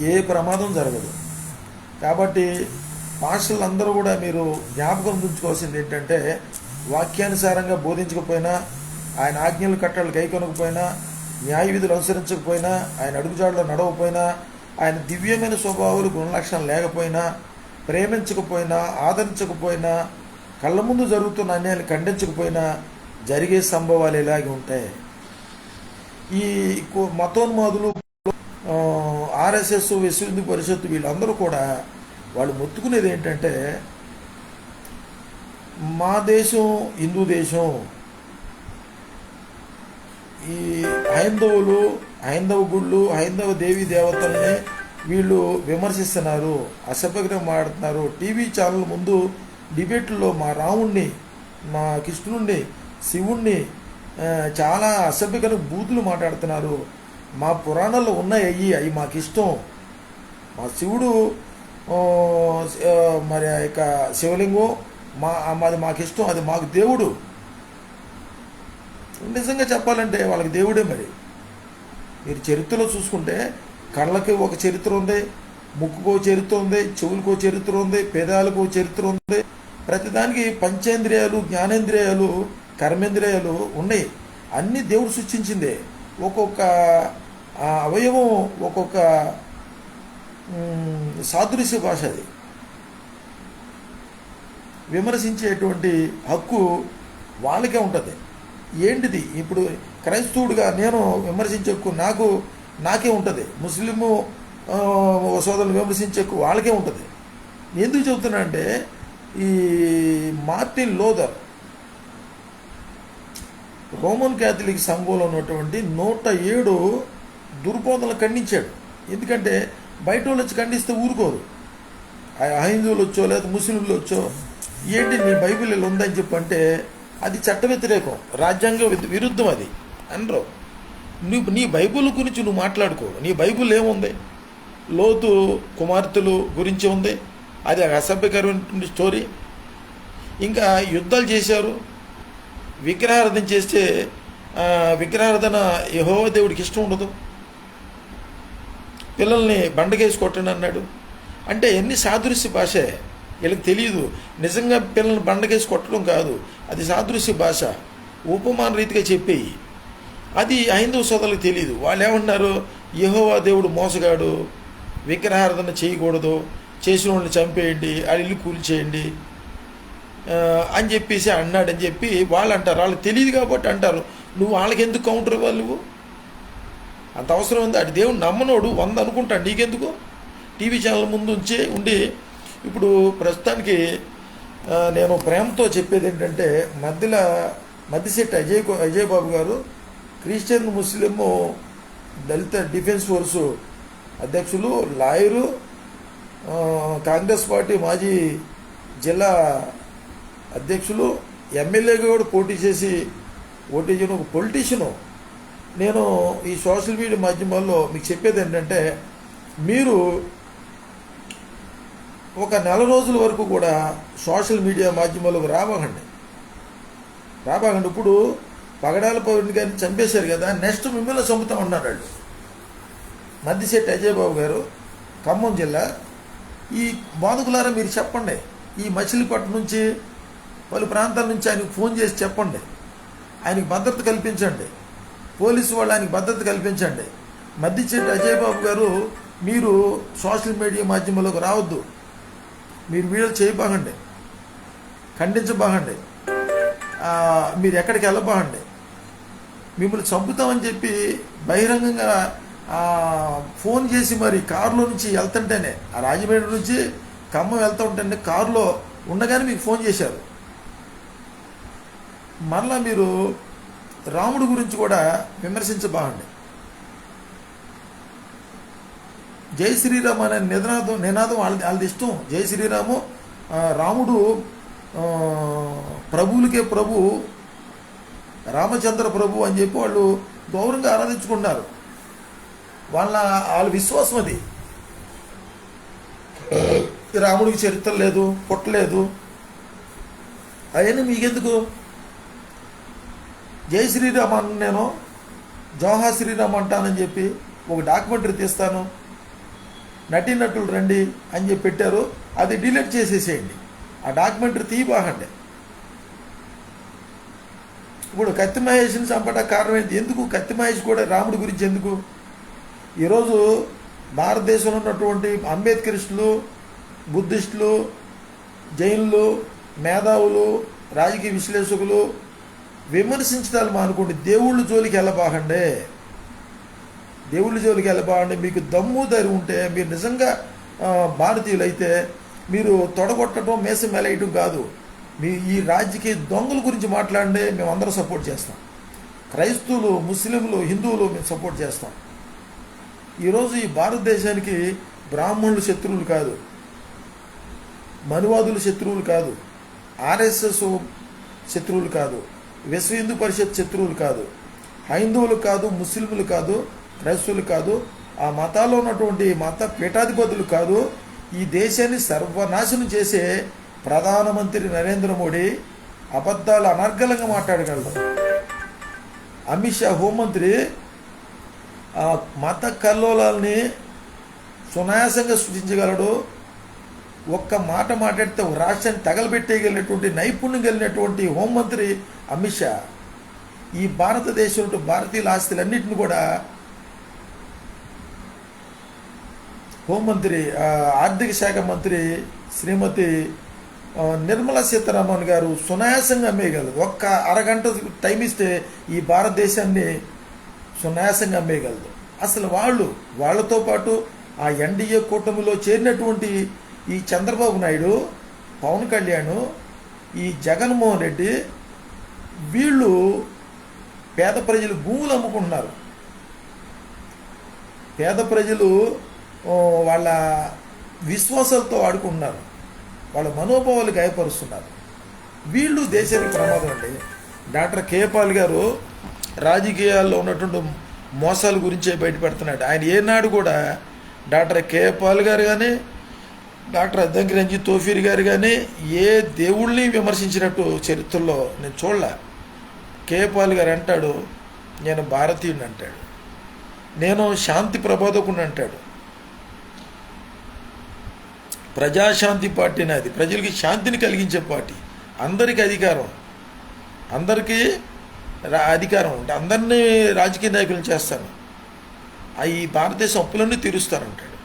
ఏ ప్రమాదం జరగదు. కాబట్టి పాస్టర్లు అందరూ కూడా మీరు జ్ఞాపకం ఉంచుకోవాల్సింది ఏంటంటే, వాక్యానుసారంగా బోధించకపోయినా, ఆయన ఆజ్ఞలు కట్టలు కైకొనకపోయినా, న్యాయ విధులు అనుసరించకపోయినా, ఆయన అడుగుజాడలో నడవకపోయినా, ఆయన దివ్యమైన స్వభావాలు గుణలక్షణాలు లేకపోయినా, ప్రేమించకపోయినా, ఆదరించకపోయినా, కళ్ళ ముందు జరుగుతున్న అన్యాయాన్ని ఖండించకపోయినా జరిగే సంభవాలు ఇలాగే ఉంటాయి. ఈ మతోన్మాదులు, ఆర్ఎస్ఎస్, విశ్వ హిందూ పరిషత్తు వీళ్ళందరూ కూడా వాళ్ళు మొత్తుకునేది ఏంటంటే, మా దేశం హిందూ దేశం, ఈ హైందవ గుళ్ళు, హైందవ దేవీ దేవతల్ని వీళ్ళు విమర్శిస్తున్నారు, అసభ్యంగా మాట్లాడుతున్నారు. టీవీ ఛానల్ ముందు డిబేట్లో మా రాముణ్ణి, మా కృష్ణుణ్ణి, శివుణ్ణి చాలా అసభ్యకర బూతులు మాట్లాడుతున్నారు. మా పురాణాల్లో ఉన్నాయి, అవి మాకు ఇష్టం. మా శివుడు మరి ఆ యొక్క శివలింగం మాది మాకు ఇష్టం, అది మాకు దేవుడు. నిజంగా చెప్పాలంటే వాళ్ళకి దేవుడే. మరి మీరు చరిత్రలో చూసుకుంటే కళ్ళకి ఒక చరిత్ర ఉంది, ముక్కుకో చరిత్ర ఉంది, చెవులకో చరిత్ర ఉంది, పెదాలకు చరిత్ర ఉంది. ప్రతిదానికి పంచేంద్రియాలు, జ్ఞానేంద్రియాలు, కర్మేంద్రియాలు ఉన్నాయి. అన్నీ దేవుడు సృష్టించిందే. ఒక్కొక్క అవయవం ఒక్కొక్క సాదృశ్య భాష. అది విమర్శించేటువంటి హక్కు వాళ్ళకే ఉంటుంది. ఏంటిది ఇప్పుడు క్రైస్తవుడిగా నేను విమర్శించే హక్కు నాకే ఉంటుంది. ముస్లిము సోదరులు విమర్శించే హక్కు వాళ్ళకే ఉంటుంది. ఎందుకు చెబుతున్నా అంటే, ఈ మార్టిన్ లూథర్ రోమన్ క్యాథలిక్ సంఘంలో ఉన్నటువంటి 107 దుర్బోధనలు ఖండించాడు. ఎందుకంటే బయట వాళ్ళు వచ్చి ఖండిస్తే ఊరుకోరు. హైందువులు వచ్చో లేదా ముస్లింలు వచ్చో, ఏంటి నీ బైబిల్ ఇలా ఉందని చెప్పంటే అది చట్ట వ్యతిరేకం, రాజ్యాంగ విరుద్ధం అది అనరు. నీ బైబిల్ గురించి నువ్వు మాట్లాడుకో. నీ బైబిల్ ఏముంది? లోతు కుమార్తెలు గురించి ఉంది, అది అసభ్యకరమైన స్టోరీ. ఇంకా యుద్ధాలు చేశారు, విగ్రహారాధన చేస్తే విగ్రహారాధన యెహోవా దేవుడికి ఇష్టం ఉండదు. పిల్లల్ని బండకేసి కొట్టండి అన్నాడు. అంటే ఎన్ని సాదృశ్య భాషే, వీళ్ళకి తెలియదు. నిజంగా పిల్లల్ని బండకేసి కొట్టడం కాదు, అది సాదృశ్య భాష, ఉపమాన రీతిగా చెప్పేయి. అది హైందవ సోదరులకు తెలియదు. వాళ్ళు ఏమంటున్నారు, యెహోవా దేవుడు మోసగాడు, విగ్రహారాధన చేయకూడదు, చేసిన వాళ్ళని చంపేయండి, ఆ ఇల్లు కూల్చేయండి అని చెప్పేసి అన్నాడని చెప్పి వాళ్ళు అంటారు. వాళ్ళకి తెలియదు కాబట్టి అంటారు. నువ్వు వాళ్ళకి ఎందుకు కౌంటర్ ఇవ్వాలి? నువ్వు అంత అవసరం ఉంది? అటు దేవుడు నమ్మనోడు 100 అనుకుంటాడు, నీకెందుకు? టీవీ ఛానల్ ముందు ఉండి ఇప్పుడు ప్రస్తుతానికి నేను ప్రేమతో చెప్పేది ఏంటంటే, మద్దిశెట్టి అజయ్ బాబు గారు క్రిస్టియన్ ముస్లిం దళిత డిఫెన్స్ ఫోర్సు అధ్యక్షులు, లాయరు, కాంగ్రెస్ పార్టీ మాజీ జిల్లా అధ్యక్షులు, ఎమ్మెల్యేగా కూడా పోటీ చేసిన ఒక పొలిటీషియను. నేను ఈ సోషల్ మీడియా మాధ్యమాల్లో మీకు చెప్పేది ఏంటంటే, మీరు ఒక 4 రోజుల వరకు కూడా సోషల్ మీడియా మాధ్యమాలకు రాబాగండి. ఇప్పుడు పగడాల పౌరుని గారిని చంపేశారు కదా, నెక్స్ట్ మిమ్మల్ని చంపుతా ఉన్నారు వాళ్ళు. మద్దిశెట్టి అజయ్ బాబు గారు, ఖమ్మం జిల్లా. ఈ బాధకులారా మీరు చెప్పండి, ఈ మచిలీపట్నం నుంచి పలు ప్రాంతాల నుంచి ఆయనకు ఫోన్ చేసి చెప్పండి, ఆయనకి భద్రత కల్పించండి, పోలీసు వాళ్ళు ఆయనకి భద్రత కల్పించండి. మద్దిశెట్టి అజయ్ బాబు గారు, మీరు సోషల్ మీడియా మాధ్యమంలోకి రావద్దు. మీరు వీడియోలు చేయబాగండి, ఖండించబాగండి, మీరు ఎక్కడికి వెళ్ళబాగండి. మిమ్మల్ని చంపుతామని చెప్పి బహిరంగంగా ఫోన్ చేసి మరి కారులో నుంచి వెళ్తుంటేనే, ఆ రాజమండ్రి నుంచి ఖమ్మం వెళ్తూ ఉంటేనే కారులో ఉండగానే మీకు ఫోన్ చేశారు. మరలా మీరు రాముడి గురించి కూడా విమర్శించబాగండి. జై శ్రీరామ్ అనే నినాదం వాళ్ళది ఇష్టం. జై శ్రీరాము, రాముడు ప్రభువులకే ప్రభు, రామచంద్ర ప్రభు అని చెప్పి వాళ్ళు గౌరవంగా ఆరాధించుకుంటున్నారు. వాళ్ళ విశ్వాసం అది. రాముడికి చరిత్ర లేదు, పుట్టలేదు, అవన్నీ మీకెందుకు? జై శ్రీరామ్ అన్న నేను జవహా శ్రీరామ్ అంటానని చెప్పి ఒక డాక్యుమెంటరీ తీస్తాను, నటీనటులు రండి అని చెప్పి పెట్టారు. అది డిలీట్ చేసేసేయండి, ఆ డాక్యుమెంటరీ తీయబాగండి. ఇప్పుడు కత్తి మహేష్ని చంపడానికి కారణం ఏంటి? ఎందుకు కత్తి మహేష్ కూడా రాముడి గురించి ఎందుకు? ఈరోజు భారతదేశంలో ఉన్నటువంటి అంబేద్కరిస్టులు, బుద్ధిస్టులు, జైనులు, మేధావులు, రాజకీయ విశ్లేషకులు విమర్శించడాలు మానుకోండి. దేవుళ్ళ జోలికి వెళ్ళబాగండి, దేవుళ్ళ జోలికి వెళ్ళబాగండి. మీకు దమ్ము ధైర్యం ఉంటే, మీరు నిజంగా భారతీయులు అయితే మీరు తొడగొట్టడం, మేసం మెలయటం కాదు. మీ ఈ రాజకీయ దొంగల గురించి మాట్లాడండి, మేము అందరం సపోర్ట్ చేస్తాం. క్రైస్తవులు, ముస్లింలు, హిందువులు మేము సపోర్ట్ చేస్తాం. ఈరోజు ఈ భారతదేశానికి బ్రాహ్మణులు శత్రువులు కాదు, మనువాదులు శత్రువులు కాదు, ఆర్ఎస్ఎస్ శత్రువులు కాదు, విశ్వ హిందూ పరిషత్ శత్రువులు కాదు, హైందువులు కాదు, ముస్లింలు కాదు, క్రైస్తవులు కాదు, ఆ మతాల్లో ఉన్నటువంటి మత పీఠాధిపతులు కాదు. ఈ దేశాన్ని సర్వనాశనం చేసే ప్రధానమంత్రి నరేంద్ర మోడీ అబద్ధాలు అనర్గళంగా మాట్లాడగలరు. అమిత్ షా హోంమంత్రి మత కల్లోలాల్ని సునాయాసంగా సృష్టించగలడు. ఒక్క మాట మాట్లాడితే రాష్ట్రాన్ని తగలబెట్టేయగలిగినటువంటి నైపుణ్యం కలిగినటువంటి హోంమంత్రి అమిత్ షా. ఈ భారతదేశంలో భారతీయుల ఆస్తులన్నింటిని కూడా హోంమంత్రి, ఆర్థిక శాఖ మంత్రి శ్రీమతి నిర్మలా సీతారామన్ గారు సునాయాసంగా అమ్మేయగలరు. ఒక్క అరగంట టైం ఇస్తే ఈ భారతదేశాన్ని సునాయాసంగా అమ్మేయగలరు. అసలు వాళ్ళతో పాటు ఆ ఎన్డీఏ కూటమిలో చేరినటువంటి ఈ చంద్రబాబు నాయుడు, పవన్ కళ్యాణ్, ఈ జగన్మోహన్ రెడ్డి, వీళ్ళు పేద ప్రజలు భూములు అమ్ముకుంటున్నారు. పేద ప్రజలు వాళ్ళ విశ్వాసాలతో ఆడుకుంటున్నారు, వాళ్ళ మనోభావాలు గాయపరుస్తున్నారు. వీళ్ళు దేశానికి ప్రమాదం అండి. డాక్టర్ కేపాల్ గారు రాజకీయాల్లో ఉన్నటువంటి మోసాల గురించే బయటపెడుతున్నాడు. ఆయన ఏనాడు కూడా డాక్టర్ కేపాల్ గారు కానీ, డాక్టర్ అద్దంకి రంజిత్ తోఫీర్ గారు కానీ ఏ దేవుళ్ళని విమర్శించినట్టు చరిత్రలో నేను చూడలే. కేపాల్ గారు అంటాడు, నేను భారతీయుడిని అంటాడు, నేను శాంతి ప్రబోధకుడిని అంటాడు. ప్రజాశాంతి పార్టీ నాది, ప్రజలకి శాంతిని కలిగించే పార్టీ, అందరికీ అధికారం, అందరికీ అధికారం ఉంటే అందరినీ రాజకీయ నాయకులను చేస్తాను, ఈ భారతదేశం అప్పులన్నీ తీరుస్తానంటాడు.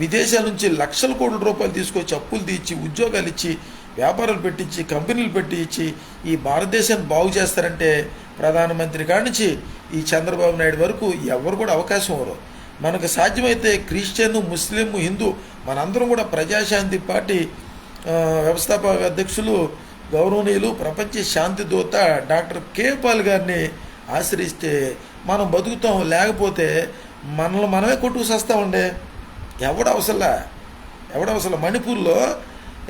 విదేశాల నుంచి లక్షల కోట్ల రూపాయలు తీసుకొచ్చి అప్పులు తీర్చి, ఉద్యోగాలు ఇచ్చి, వ్యాపారాలు పెట్టించి, కంపెనీలు పెట్టించి ఈ భారతదేశాన్ని బాగు చేస్తారంటే ప్రధానమంత్రి కాడి నుంచి ఈ చంద్రబాబు నాయుడు వరకు ఎవరు కూడా అవకాశం ఇవ్వరు. మనకు సాధ్యమైతే క్రిస్టియన్, ముస్లిం, హిందూ మనందరం కూడా ప్రజాశాంతి పార్టీ వ్యవస్థాపక అధ్యక్షులు గౌరవనీయులు ప్రపంచ శాంతి దూత డాక్టర్ కేపాల్ గారిని ఆశ్రయిస్తే మనం బతుకుతాం. లేకపోతే మనల్ని మనమే కొట్టుకు సస్తామండే. ఎవడవసలా మణిపూర్లో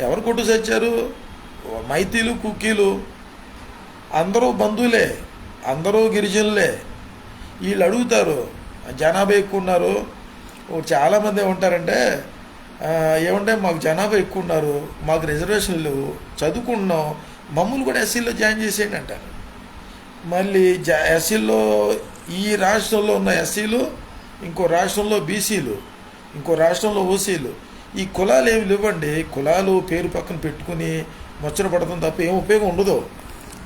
ఎవరు కొట్టు చచ్చారు? మైతీలు, కుక్కీలు, అందరూ బంధువులే, అందరూ గిరిజనులే. వీళ్ళు అడుగుతారు, జనాభా ఎక్కువ ఉన్నారు, చాలామంది ఏమంటారంటే, ఏమంటే మాకు జనాభా ఎక్కువ ఉన్నారు, మాకు రిజర్వేషన్లు లేవు, చదువుకుంటున్నాం, మమ్మల్ని కూడా ఎస్సీలో జాయిన్ చేసేయండి అంటారు. మళ్ళీ ఎస్సీల్లో ఈ రాష్ట్రంలో ఉన్న ఎస్సీలు, ఇంకో రాష్ట్రంలో బీసీలు, ఇంకో రాష్ట్రంలో ఓసీలు. ఈ కులాలు ఏమి లేవండి. కులాలు పేరు పక్కన పెట్టుకుని ముచ్చట పడతాం తప్ప ఏం ఉపయోగం ఉండదు.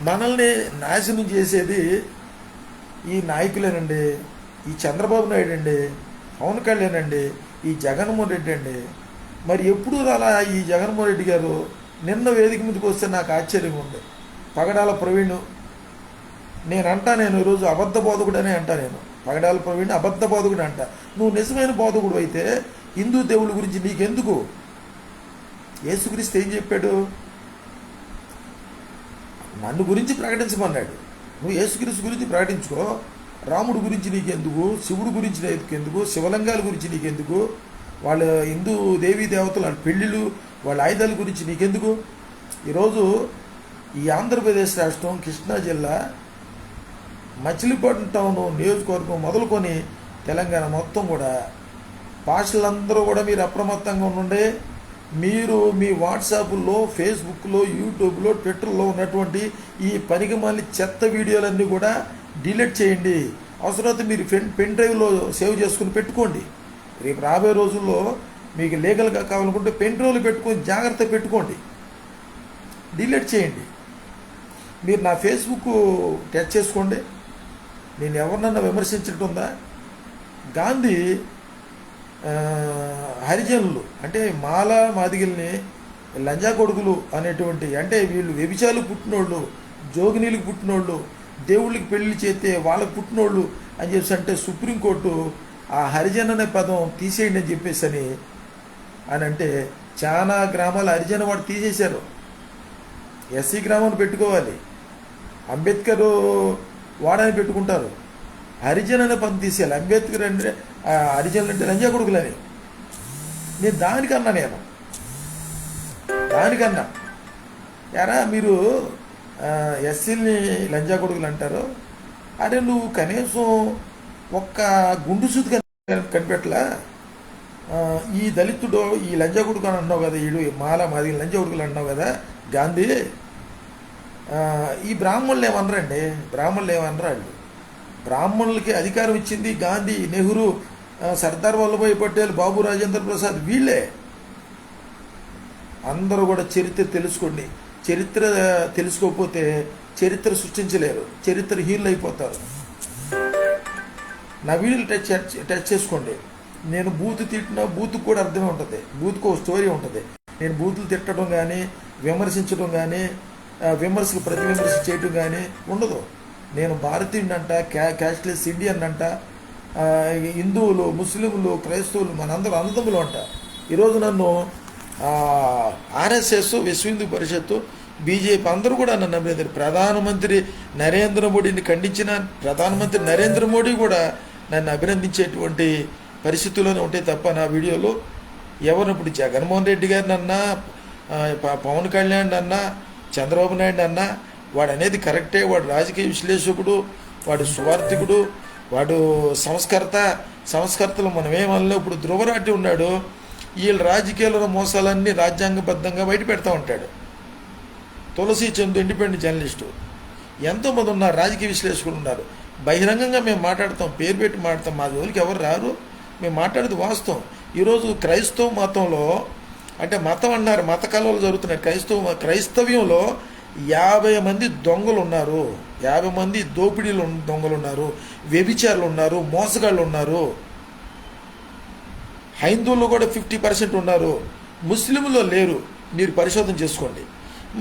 మనల్ని నాశనం చేసేది ఈ నాయకులేనండి, ఈ చంద్రబాబు నాయుడు అండి, పవన్ కళ్యాణ్ అండి, ఈ జగన్మోహన్ రెడ్డి అండి. మరి ఎప్పుడు అలా ఈ జగన్మోహన్ రెడ్డి గారు నిన్న వేదిక మీదకి వస్తే నాకు ఆశ్చర్యంగా ఉంది. పగడాల ప్రవీణ్ నేను ఈరోజు అబద్ధ బోధకుడు అనే అంటా. నేను పగడాల ప్రవీణ్ అబద్ధ బోధకుడు అంట. నువ్వు నిజమైన బోధకుడు అయితే హిందూ దేవుళ్ళ గురించి నీకెందుకు? యేసుక్రీస్తు ఏం చెప్పాడు? నన్ను గురించి ప్రకటించమన్నాడు. నువ్వు యేసుక్రీస్తు గురించి ప్రకటించుకో. రాముడు గురించి నీకెందుకు? శివుడు గురించి నీకెందుకు? శివలింగాల గురించి నీకెందుకు? వాళ్ళ హిందూ దేవీ దేవతలు వాళ్ళ పెళ్ళిళ్ళు వాళ్ళ ఆయుధాల గురించి నీకెందుకు? ఈరోజు ఈ ఆంధ్రప్రదేశ్ రాష్ట్రం కృష్ణా జిల్లా మచిలీపట్నం టౌన్ నియోజకవర్గం మొదలుకొని తెలంగాణ మొత్తం కూడా భాషలందరూ కూడా మీరు అప్రమత్తంగా ఉండండి. మీరు మీ వాట్సాప్లో, ఫేస్బుక్లో, యూట్యూబ్లో, ట్విట్టర్లో ఉన్నటువంటి ఈ పనికిమాలిన చెత్త వీడియోలన్నీ కూడా డిలీట్ చేయండి. అవసరమైతే మీరు పెన్ డ్రైవ్లో సేవ్ చేసుకుని పెట్టుకోండి. రేపు రాబోయే రోజుల్లో మీకు లీగల్గా కావాలనుకుంటే పెన్ డ్రైవ్లు పెట్టుకొని జాగ్రత్త పెట్టుకోండి. డిలీట్ చేయండి. మీరు నా ఫేస్బుక్ టచ్ చేసుకోండి. నేను ఎవరినన్నా విమర్శించడం ఉందా? గాంధీ హరిజనులు అంటే మాల మాదిగల్ని లంజా కొడుకులు అనేటువంటి, అంటే వీళ్ళు వ్యభిచారులు పుట్టినోళ్ళు, జోగినీలకు పుట్టినోళ్ళు, దేవుళ్ళకి పెళ్లి చేస్తే వాళ్ళకి పుట్టినోళ్ళు అని చెప్పేసి అంటే సుప్రీంకోర్టు ఆ హరిజన్ అనే పదం తీసేయండి అని చెప్పేసి అని అంటే చాలా గ్రామాలు హరిజన వాడు తీసేశారు. ఎస్సీ గ్రామాన్ని పెట్టుకోవాలి. అంబేద్కర్ వాడని పెట్టుకుంటారు. హరిజన్ అనే పదం తీసేయాలి. అంబేద్కర్ అంటే హరిజనులు అంటే లంజా కొడుకులని. నేను దానికన్నా ఎరా మీరు ఎస్సీని లంజా కొడుకులు అంటారు. అరే నువ్వు కనీసం ఒక్క గుండు సూది కనిపెట్టలా? ఈ దళితుడు ఈ లంజా కొడుకు అని అన్నావు కదా, ఈడు మాది లంజా కొడుకులు అన్నావు కదా గాంధీ. ఈ బ్రాహ్మణులు ఏమనరండి? వాళ్ళు బ్రాహ్మణులకి అధికారం ఇచ్చింది గాంధీ, నెహ్రూ, సర్దార్ వల్లభాయ్ పటేల్, బాబు రాజేంద్ర ప్రసాద్, వీళ్ళే. అందరూ కూడా చరిత్ర తెలుసుకోండి. చరిత్ర తెలుసుకోకపోతే చరిత్ర సృష్టించలేరు. చరిత్ర హీరోలు అయిపోతారు. నా వీడియోలు టచ్ చేసుకోండి. నేను బూతు తిట్టినా బూతుకు కూడా అర్థమే ఉంటుంది. బూతుకు ఒక స్టోరీ ఉంటుంది. నేను బూతులు తిట్టడం కానీ, విమర్శించడం కానీ, విమర్శకు ప్రతి విమర్శ చేయటం కానీ ఉండదు. నేను భారతీయుడు అంట, క్యాస్ట్లెస్ ఇండియన్ అంట, హిందువులు, ముస్లింలు, క్రైస్తవులు మనందరూ అన్నదమ్ములు అంట. ఈరోజు నన్ను ఆర్ఎస్ఎస్, విశ్వ హిందూ పరిషత్తు, బీజేపీ అందరూ కూడా నన్ను అభినందించారు. ప్రధానమంత్రి నరేంద్ర మోడీని ఖండించిన ప్రధానమంత్రి నరేంద్ర మోడీ కూడా నన్ను అభినందించేటువంటి పరిస్థితుల్లోనే ఉంటాయి తప్ప నా వీడియోలో ఎవరు ఇప్పుడు జగన్మోహన్ రెడ్డి గారిని అన్నా, పవన్ కళ్యాణ్ అన్నా, చంద్రబాబు నాయుడు అన్నా వాడు అనేది కరెక్టే. వాడు రాజకీయ విశ్లేషకుడు, వాడు సువార్థికుడు, వాడు సంస్కర్తలు మనం ఏమన్నా. ఇప్పుడు ధ్రువరాటి ఉన్నాడు. వీళ్ళ రాజకీయాల మోసాలన్నీ రాజ్యాంగబద్ధంగా బయట పెడతా ఉంటాడు. తులసి చందు ఇండిపెండెంట్ జర్నలిస్టు, ఎంతోమంది ఉన్నారు, రాజకీయ విశ్లేషకులు ఉన్నారు. బహిరంగంగా మేము మాట్లాడతాం, పేరు పెట్టి మాట్లాడతాం. మా జోలికి ఎవరు రారు. మేము మాట్లాడేది వాస్తవం. ఈరోజు క్రైస్తవ మతంలో అంటే మతం అన్నారు, మత కలవలు జరుగుతున్నాయి. క్రైస్తవ్యంలో 50 మంది దొంగలు ఉన్నారు, 50 మంది దోపిడీలు దొంగలు ఉన్నారు, వ్యభిచారులు ఉన్నారు, మోసగాళ్ళు ఉన్నారు. హైందువుల్లో కూడా 50% ఉన్నారు. ముస్లింలో లేరు. మీరు పరిశోధన చేసుకోండి.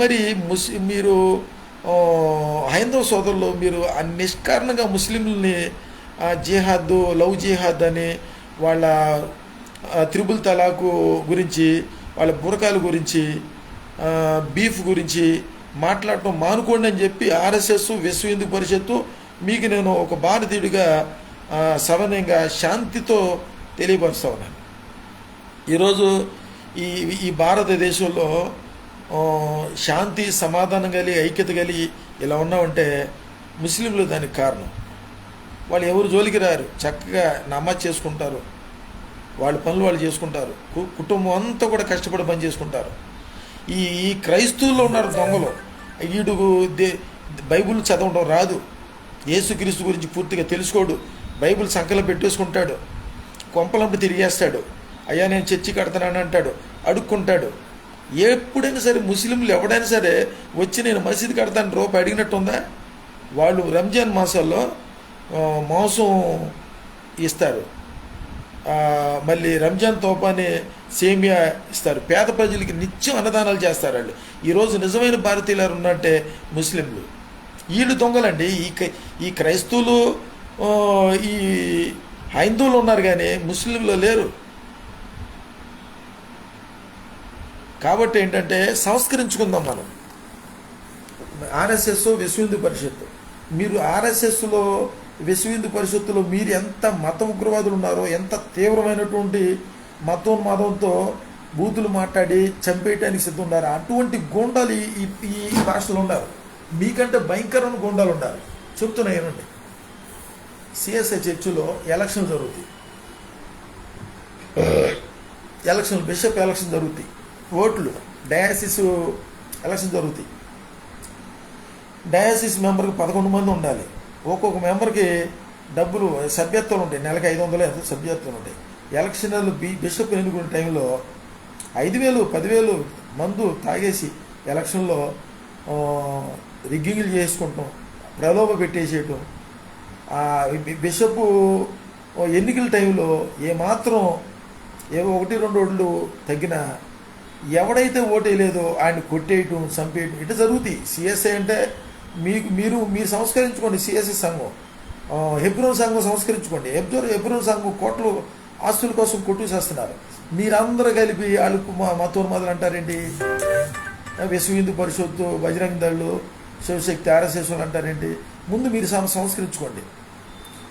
మరి మీరు హైందవ సోదరులు మీరు నిష్కారణంగా ముస్లింలని జిహాద్, లవ్ జిహాద్ అని, వాళ్ళ త్రిబుల్ తలాకు గురించి, వాళ్ళ బురకాల గురించి, బీఫ్ గురించి మాట్లాడటం మానుకోండి అని చెప్పి ఆర్ఎస్ఎస్, విశ్వ హిందూ పరిషత్తు మీకు నేను ఒక భారతీయుడిగా సవనంగా శాంతితో తెలియపరుస్తా ఉన్నాను. ఈరోజు ఈ భారతదేశంలో శాంతి, సమాధానం కలిగి, ఐక్యత కలిగి ఇలా ఉన్నామంటే ముస్లింలు దానికి కారణం. వాళ్ళు ఎవరు జోలికి రారు, చక్కగా నమాజ్ చేసుకుంటారు, వాళ్ళ పనులు వాళ్ళు చేసుకుంటారు, కుటుంబం అంతా కూడా కష్టపడి పని చేసుకుంటారు. ఈ క్రైస్తవుల్లో ఉన్నారు దొంగలు. వీడు బైబిల్ చదవడం రాదు, యేసుక్రీస్తు గురించి పూర్తిగా తెలుసుకోడు, బైబిల్ సంకలం పెట్టేసుకుంటాడు, కొంపలంపి తిరిగేస్తాడు. అయ్యా నేను చర్చి కడతానని అంటాడు, అడుక్కుంటాడు. ఎప్పుడైనా సరే ముస్లింలు ఎవడైనా సరే వచ్చి నేను మసీదు కడతాను రూపాయి అడిగినట్టుందా? వాళ్ళు రంజాన్ మాసాల్లో మాంసం ఇస్తారు. మళ్ళీ రంజాన్ తోపాని సేమియా ఇస్తారు. పేద ప్రజలకి నిత్యం అన్నదానాలు చేస్తారు వాళ్ళు. ఈరోజు నిజమైన భారతీయులు ఉన్నట్టే ముస్లింలు. వీళ్ళు దొంగలండి. ఈ క్రైస్తవులు ఈ హైందువులు ఉన్నారు కానీ ముస్లింలు లేరు. కాబట్టి ఏంటంటే సంస్కరించుకుందాం మనం. ఆర్ఎస్ఎస్ విశ్వ హిందూ పరిషత్తు, మీరు ఆర్ఎస్ఎస్లో విశ్వ హిందూ పరిషత్తులో మీరు ఎంత మత ఉగ్రవాదులు ఉన్నారో, ఎంత తీవ్రమైనటువంటి మతోన్మాదంతో బూతులు మాట్లాడి చంపేయటానికి సిద్ధం ఉన్నారు. అటువంటి గూండాలు ఈ రాష్ట్రంలో ఉన్నారు. మీకంటే భయంకరమైన గూండాలు ఉన్నారు. చెప్తున్నా ఏనండి. సిఎస్ఐ చర్చిలో ఎలక్షన్ జరుగుతాయి. బిషప్ ఎలక్షన్ జరుగుతాయి. ఓట్లు డయాసిస్ ఎలక్షన్ జరుగుతాయి. డయాసిస్ మెంబర్కి 11 మంది ఉండాలి. ఒక్కొక్క మెంబర్కి డబ్బులు సభ్యత్వాలు ఉంటాయి. నెలకు 500 ఎంత సభ్యత్వాలు ఉంటాయి. ఎలక్షన్లు బిషప్ ఎన్నుకునే టైంలో 5,000 10,000 మందు తాగేసి ఎలక్షన్లో రిగ్గింగ్లు చేసుకుంటాం, ప్రలోభ పెట్టేసేయటం. బిషప్ ఎన్నికల టైంలో ఏమాత్రం 1-2 ఓట్లు తగ్గినా ఎవడైతే ఓటు వేయలేదో ఆయన కొట్టేయటం, చంపేయటం ఇట్లా జరుగుతాయి. సిఎస్ఐ అంటే మీరు సంస్కరించుకోండి. సిఎస్ఐ సంఘం, హెబ్రోన్ సంఘం సంస్కరించుకోండి. హెబ్రోన్ సంఘం కోట్లు ఆస్తుల కోసం కొట్టేసేస్తున్నారు. మీరందరూ కలిపి వాళ్ళకు మతోన్మాదులు అంటారేంటి? విశ్వ హిందూ పరిషత్తు, బజరంగ దళ్ళు, శివశక్తి, ఆర్ఎస్ఎస్ అంటారేంటి? ముందు మీరు సంస్కరించుకోండి.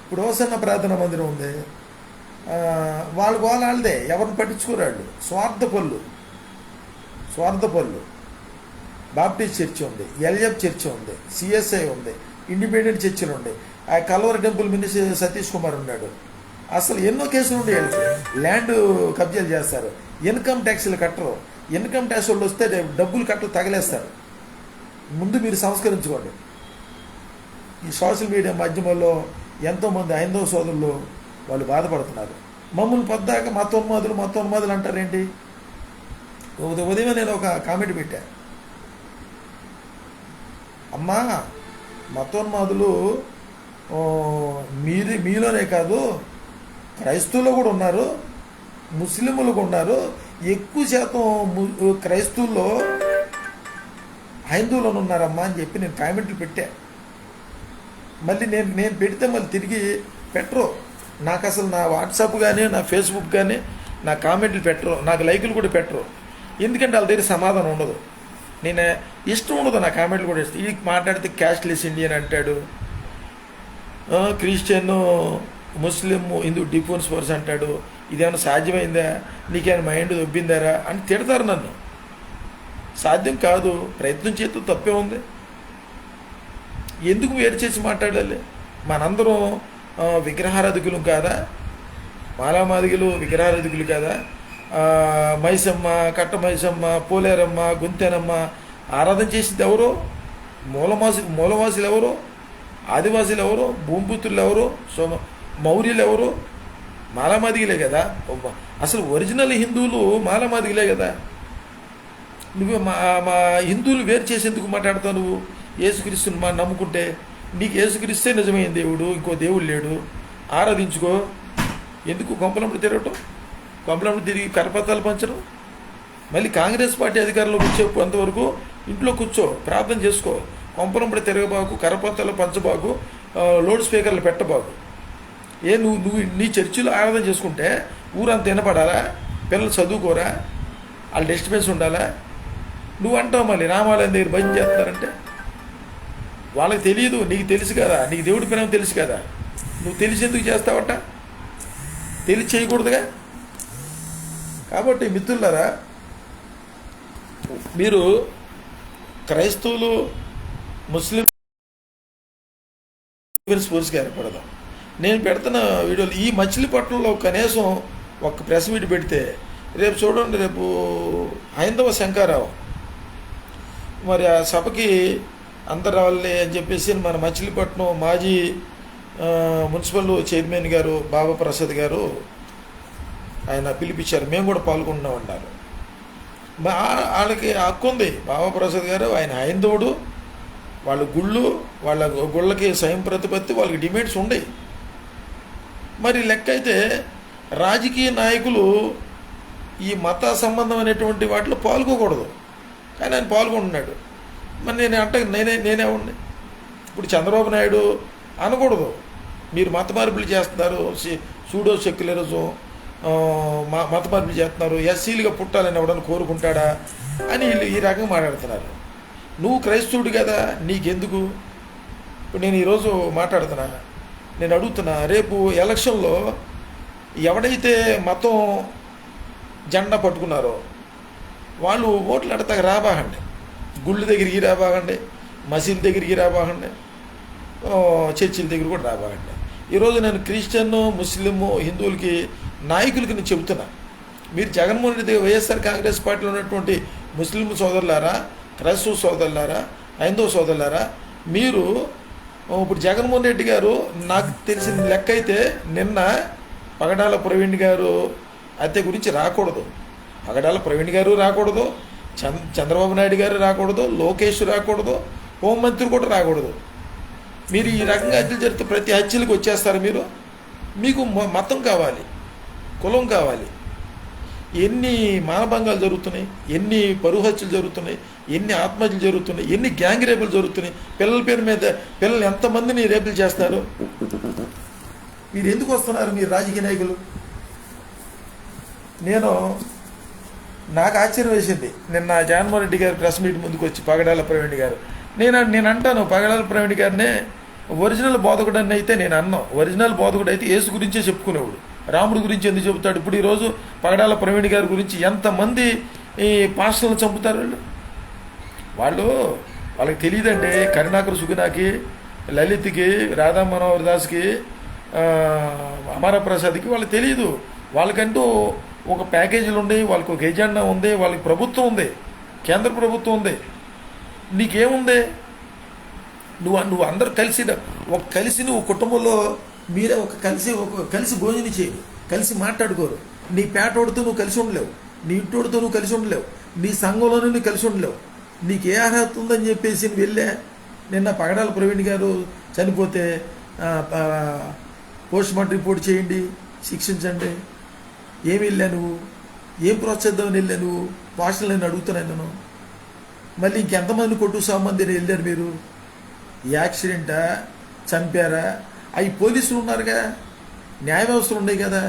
ఇప్పుడు హోసన్న ప్రార్థనా మందిరం ఉంది, వాళ్ళదే, ఎవరిని పట్టించుకోరాళ్ళు. స్వార్థపరులు. బాప్టిస్ట్ చర్చి ఉంది, ఎల్ఎఫ్ చర్చి ఉంది, సిఎస్ఐ ఉంది, ఇండిపెండెంట్ చర్చిలు ఉంది. ఆ Calvary temple minister Satish Kumar ఉన్నాడు. అసలు ఎన్నో కేసులు ఉండే. ల్యాండ్ కబ్జాలు చేస్తారు, ఇన్కమ్ ట్యాక్స్లు కట్టరు. ఇన్కమ్ ట్యాక్స్ వాళ్ళు వస్తే డబ్బులు కట్టలు తగలేస్తారు. ముందు మీరు సంస్కరించుకోండి. ఈ సోషల్ మీడియా మాధ్యమాల్లో ఎంతోమంది హైందవ సోదరులు వాళ్ళు బాధపడుతున్నారు. మమ్మల్ని పొద్దాక మతోన్మాదులు అంటారేంటి? ఉదయం నేను ఒక కామెంట్ పెట్టా, అమ్మా మతోన్మాదులు మీలోనే కాదు, క్రైస్తవులు కూడా ఉన్నారు, ముస్లింలు కూడా ఉన్నారు. ఎక్కువ శాతం క్రైస్తవుల్లో హైందువులను ఉన్నారమ్మా అని చెప్పి నేను కామెంట్లు పెట్టా. మళ్ళీ నేను పెడితే మళ్ళీ తిరిగి పెట్టరు. నాకు అసలు నా వాట్సాప్ కానీ నా ఫేస్బుక్ కానీ నా కామెంట్లు పెట్టరు, నాకు లైకులు కూడా పెట్టరు. ఎందుకంటే వాళ్ళ దగ్గర సమాధానం ఉండదు. నేను ఇష్టం ఉండదు నా కామెంట్లు కూడా ఇష్టం. ఇది మాట్లాడితే క్యాస్ట్లెస్ ఇండియన్ అంటాడు, క్రిస్టియన్ ముస్లిం హిందూ డిఫెన్స్ ఫోర్స్ అంటాడు. ఇదేమైనా సాధ్యమైందా? నీకేమైనా మైండ్ దొబ్బిందారా అని తిడతారు నన్ను. సాధ్యం కాదు, ప్రయత్నం చేస్తూ తప్పే ఉంది. ఎందుకు వేరు చేసి మాట్లాడాలి? మనందరం విగ్రహారాధికులు కాదా? మాలామాదిగులు విగ్రహారాధికులు కాదా? మైసమ్మ, కట్ట మైసమ్మ, పోలేరమ్మ, గుంతెనమ్మ ఆరాధన చేసింది ఎవరు? మూలవాసులు ఎవరు? ఆదివాసులు ఎవరు? భూమిపుత్రులు ఎవరు? మౌర్యులు ఎవరు? మాలామాదిగులే కదా. అసలు ఒరిజినల్ హిందువులు మాలామాదిగులే కదా. నువ్వు మా హిందువులు వేరు చేసేందుకు మాట్లాడతావు? నువ్వు యేసుక్రీస్తుని నమ్ముకుంటే నీకు యేసుక్రీస్తే నిజమైన దేవుడు, ఇంకో దేవుడు లేడు, ఆరాధించుకో. ఎందుకు కొంపలంపుడు తిరగటం, కొంపలంపుడు తిరిగి కరపత్రాలు పంచడం? మళ్ళీ కాంగ్రెస్ పార్టీ అధికారంలో కూర్చోంతవరకు ఇంట్లో కూర్చో, ప్రార్థన చేసుకో. కొంపలంపుడు తిరగబాకు, కరపత్రాలు పంచబాకు, లౌడ్ స్పీకర్లు పెట్టబాకు. నువ్వు నీ చర్చిలో ఆరాధన చేసుకుంటే ఊరంతా వినపడాలా? పిల్లలు చదువుకోరా? వాళ్ళు డిస్టర్బెన్స్ ఉండాలా? నువ్వు అంటావు మళ్ళీ రామాలయం దగ్గర భజన చేస్తారంటే వాళ్ళకి తెలియదు, నీకు తెలుసు కదా, నీకు దేవుడి ప్రేమ తెలుసు కదా. నువ్వు తెలిసి ఎందుకు చేస్తావట? తెలిసి చేయకూడదుగా. కాబట్టి మిత్రులారా, మీరు క్రైస్తవులు ముస్లిం స్పోర్ట్స్కి ఏర్పడదాం. నేను పెడుతున్న వీడియోలు ఈ మచిలీపట్నంలో కనీసం ఒక ప్రెస్ మీట్ పెడితే, రేపు చూడండి, రేపు హైందవ శంకరావు మరి ఆ సభకి అందరు రావాలి అని చెప్పేసి మన మచిలీపట్నం మాజీ మున్సిపల్ చైర్మన్ గారు బాబా ప్రసాద్ గారు ఆయన పిలిపించారు. మేము కూడా పాల్గొన్నామన్నారు. వాళ్ళకి హక్కు ఉంది. బాబా ప్రసాద్ గారు ఆయన హైందవుడు, వాళ్ళ గుళ్ళకి స్వయం ప్రతిపత్తి, వాళ్ళకి డిమాండ్స్ ఉండేవి. మరి లెక్క అయితే రాజకీయ నాయకులు ఈ మత సంబంధమైనటువంటి వాటిలో పాల్గొకూడదు, కానీ ఆయన పాల్గొంటున్నాడు. మరి నేను అంటే నేనే ఉండి ఇప్పుడు చంద్రబాబు నాయుడు అనకూడదు, మీరు మత మార్పులు చేస్తున్నారు, సూడో సెక్యులరిజం మత మార్పులు చేస్తున్నారు, ఎస్సీలుగా పుట్టాలని ఎవడని కోరుకుంటాడా అని వీళ్ళు ఈ రకంగా మాట్లాడుతున్నారు. నువ్వు క్రైస్తవుడు కదా, నీకెందుకు? ఇప్పుడు నేను ఈరోజు మాట్లాడుతున్నా, నేను అడుగుతున్నా, రేపు ఎలక్షన్లో ఎవడైతే మతం జెండా పట్టుకున్నారో వాళ్ళు ఓట్లు అడతాక రాబాగండి, గుళ్ళ దగ్గరికి రాబాగండి, మసీద్ దగ్గరికి రాబాగండి, చర్చిల దగ్గర కూడా రాబాగండి. ఈరోజు నేను క్రిస్టియన్, ముస్లిము, హిందువులకి నాయకులకి నేను చెబుతున్నా, మీరు జగన్మోహన్ రెడ్డి వైఎస్ఆర్ కాంగ్రెస్ పార్టీలో ఉన్నటువంటి ముస్లిం సోదరులారా, క్రైస్తవ సోదరులారా, హైందవ సోదరులారా, మీరు ఇప్పుడు జగన్మోహన్ రెడ్డి గారు నాకు తెలిసిన లెక్క అయితే నిన్న పగడాల ప్రవీణ్ గారు హత్య గురించి రాకూడదు, పగడాల ప్రవీణ్ గారు రాకూడదు, చంద్రబాబు నాయుడు గారు రాకూడదు, లోకేష్ రాకూడదు, హోంమంత్రి కూడా రాకూడదు. మీరు ఈ రకంగా హత్యలు జరిగితే ప్రతి హత్యలకు వచ్చేస్తారు మీరు. మీకు మతం కావాలి, కులం కావాలి. ఎన్ని మానభంగాలు జరుగుతున్నాయి, ఎన్ని పరువు హత్యలు జరుగుతున్నాయి, ఎన్ని ఆత్మహత్యలు జరుగుతున్నాయి, ఎన్ని గ్యాంగ్ రేపులు జరుగుతున్నాయి, పిల్లల పేరు మీద పిల్లలు ఎంతమందిని రేపులు చేస్తారు. మీరు ఎందుకు వస్తున్నారు మీరు రాజకీయ నాయకులు? నాకు ఆశ్చర్యం వేసింది నిన్న జగన్మోహన్ రెడ్డి గారు ప్రెస్ మీట్ ముందుకు వచ్చి పగడాల ప్రవీణ్ గారు, నేను అంటాను పగడాల ప్రవీణ్ గారినే ఒరిజినల్ బోధకుడు అని అయితే నేను అన్నాను. ఒరిజినల్ బోధకుడు అయితే యేసు గురించే చెప్పుకునేవాడు, రాముడి గురించి ఎందుకు చెబుతాడు? ఇప్పుడు ఈరోజు పగడాల ప్రవీణ్ గారి గురించి ఎంతమంది ఈ పాస్టర్లను చంపుతారు వాళ్ళకి తెలియదండి. కరుణాకర్ సుగుణాకి, లలిత్కి, రాధా మనోహర్ దాస్కి, అమరప్రసాద్కి వాళ్ళకి తెలియదు. వాళ్ళకంటూ ఒక ప్యాకేజీలు ఉన్నాయి, వాళ్ళకి ఒక ఎజెండా ఉంది, వాళ్ళకి ప్రభుత్వం ఉంది, కేంద్ర ప్రభుత్వం ఉంది. నీకేముంది? నువ్వు అందరు కలిసి నువ్వు కుటుంబంలో మీరే కలిసి భోజనం చేయరు, కలిసి మాట్లాడుకోరు. నీ పేటోడితో నువ్వు కలిసి ఉండలేవు, నీ ఇంటోడితో నువ్వు కలిసి ఉండలేవు, నీ సంఘంలోనూ నువ్వు కలిసి ఉండలేవు. నీకు ఏ అర్హత ఉందని చెప్పేసి నువ్వు వెళ్ళే నిన్న పగడాల ప్రవీణ్ గారు చనిపోతే పోస్ట్ మార్టం రిపోర్ట్ చేయండి, శిక్షించండి. ఏమి వెళ్ళా నువ్వు? ఏం ప్రోత్సహిద్దామని వెళ్ళా నువ్వు? భాషలు నేను అడుగుతున్నాను నేను. మళ్ళీ ఇంకెంతమంది కొట్టు సామంది వెళ్ళారు మీరు? యాక్సిడెంటా, చంపారా? అవి పోలీసులు ఉన్నారుగా, న్యాయ వ్యవస్థలు ఉన్నాయి కదా,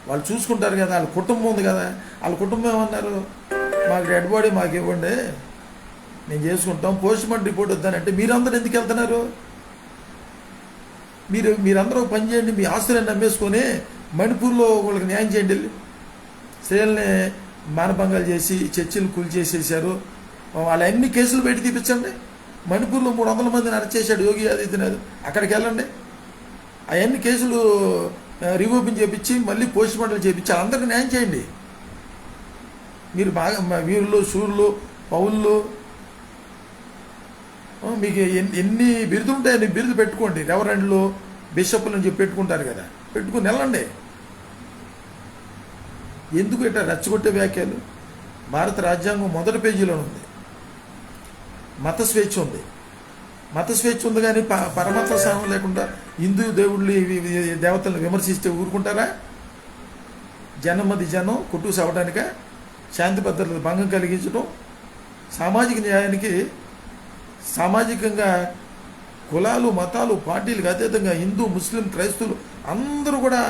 వాళ్ళు చూసుకుంటారు కదా, వాళ్ళ కుటుంబం ఉంది కదా. వాళ్ళ కుటుంబం ఏమన్నారు? మాకు డెడ్ బాడీ మాకు ఇవ్వండి, నేను చేసుకుంటాం, పోస్ట్ మార్టం రిపోర్ట్ వద్దానంటే మీరందరూ ఎందుకు వెళ్తున్నారు? మీరందరూ పని చేయండి, మీ ఆస్తులను నమ్మేసుకొని మణిపూర్లో వాళ్ళకి న్యాయం చేయండి. వెళ్ళి స్త్రీలని మానభంగాలు చేసి చర్చిలు కూల్చేసేసారు, వాళ్ళ అన్ని కేసులు బయట తీపించండి. మణిపూర్లో 300 మందిని అరెస్ట్ చేశాడు యోగి ఆదిత్యనాథ్, అక్కడికి వెళ్ళండి. అవన్నీ కేసులు రివోపెన్ చేయించి మళ్ళీ పోస్ట్ మార్టం చేయించి అందరికీ న్యాయం చేయండి. మీరు బాగా వీరులు, శూరులు, పౌళ్ళు, మీకు ఎన్ని బిరుదు ఉంటాయి అన్ని బిరుదు పెట్టుకోండి. రెవరెండ్లు, బిషప్లు అని చెప్పి పెట్టుకుంటారు కదా, పెట్టుకుని వెళ్ళండి. ఎందుకు ఇట్లా రెచ్చగొట్టే వ్యాఖ్యలు? భారత రాజ్యాంగం మొదటి పేజీలో ఉంది, మత స్వేచ్ఛ ఉంది. మత స్వేచ్ఛ ఉంది కానీ పరమత స్థానం లేకుండా హిందూ దేవుళ్ళు దేవతలను విమర్శిస్తే ఊరుకుంటారా? జనమది జనం కుట్టుకు సవడానిక, శాంతి భద్రతలు భంగం కలిగించడం, సామాజిక న్యాయానికి, సామాజికంగా కులాలు, మతాలు, పార్టీలకు అతీతంగా హిందూ, ముస్లిం, క్రైస్తవులు అందరూ కూడా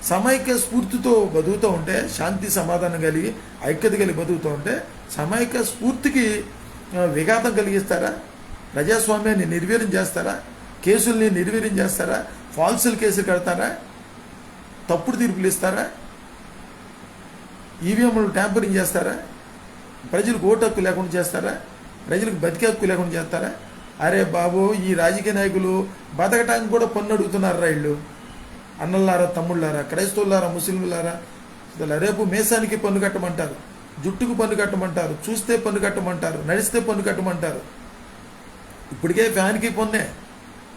సమైక్య స్ఫూర్తితో బతుకుతూ ఉంటే, శాంతి సమాధానం కలిగి ఐక్యత కలిగి బతుకుతూ ఉంటే సమైక్య స్ఫూర్తికి విఘాతం కలిగిస్తారా? ప్రజాస్వామ్యాన్ని నిర్వీర్యం చేస్తారా? కేసుల్ని నిర్వీర్యం చేస్తారా? ఫాల్సులు కేసులు కడతారా? తప్పుడు తీర్పులు ఇస్తారా? ఈవీఎంలు ట్యాంపరింగ్ చేస్తారా? ప్రజలకు ఓటు హక్కు లేకుండా చేస్తారా? ప్రజలకు బతికే హక్కు లేకుండా చేస్తారా? అరే బాబు, ఈ రాజకీయ నాయకులు బతకటానికి కూడా పన్ను అడుగుతున్నారా? వీళ్ళు అన్నల్లారా, తమ్ముళ్ళారా, క్రైస్తవులారా, ముస్లింలారా, రేపు మేసానికి పన్ను కట్టమంటారు, జుట్టుకు పన్ను కట్టమంటారు, చూస్తే పన్ను కట్టమంటారు, నడిస్తే పన్ను కట్టమంటారు. ఇప్పటికే ఫ్యాన్కి పన్నే,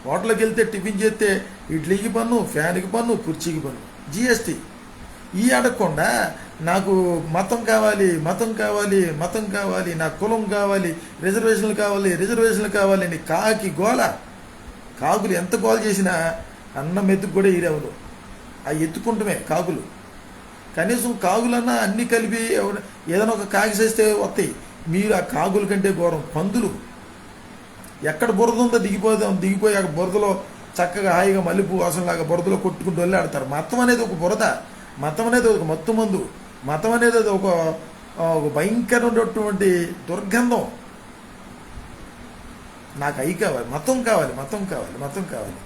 హోటల్కి వెళ్తే టిఫిన్ చేస్తే ఇడ్లీకి పన్ను, ఫ్యాన్కి పన్ను, కుర్చీకి పన్ను, జిఎస్టీ. ఈ అడగకుండా నాకు మతం కావాలి, మతం కావాలి, మతం కావాలి, నాకు కులం కావాలి, రిజర్వేషన్లు కావాలి, రిజర్వేషన్లు కావాలి అని కాకి గోల. కాకులు ఎంత గోల చేసినా అన్నం ఎత్తుకు కూడా ఈరెవరు, ఆ ఎత్తుకుంటమే కాకులు. కనీసం కాగులన్నా అన్నీ కలిపి ఏదైనా ఒక కాగి చేస్తే వస్తాయి. మీరు ఆ కాగుల కంటే ఘోరం పందులు. ఎక్కడ బురద ఉందో దిగిపోయి ఆ బురదలో చక్కగా హాయిగా మల్లెపూ వాసనలాగా బురదలో కొట్టుకుంటూ వెళ్ళాడతారు. మతం అనేది ఒక బురద, మతం అనేది ఒక మత్తు మందు, మతం అనేది ఒక భయంకరమైనటువంటి దుర్గంధం. నాకు అయి కావాలి, మతం కావాలి, మతం కావాలి, మతం కావాలి.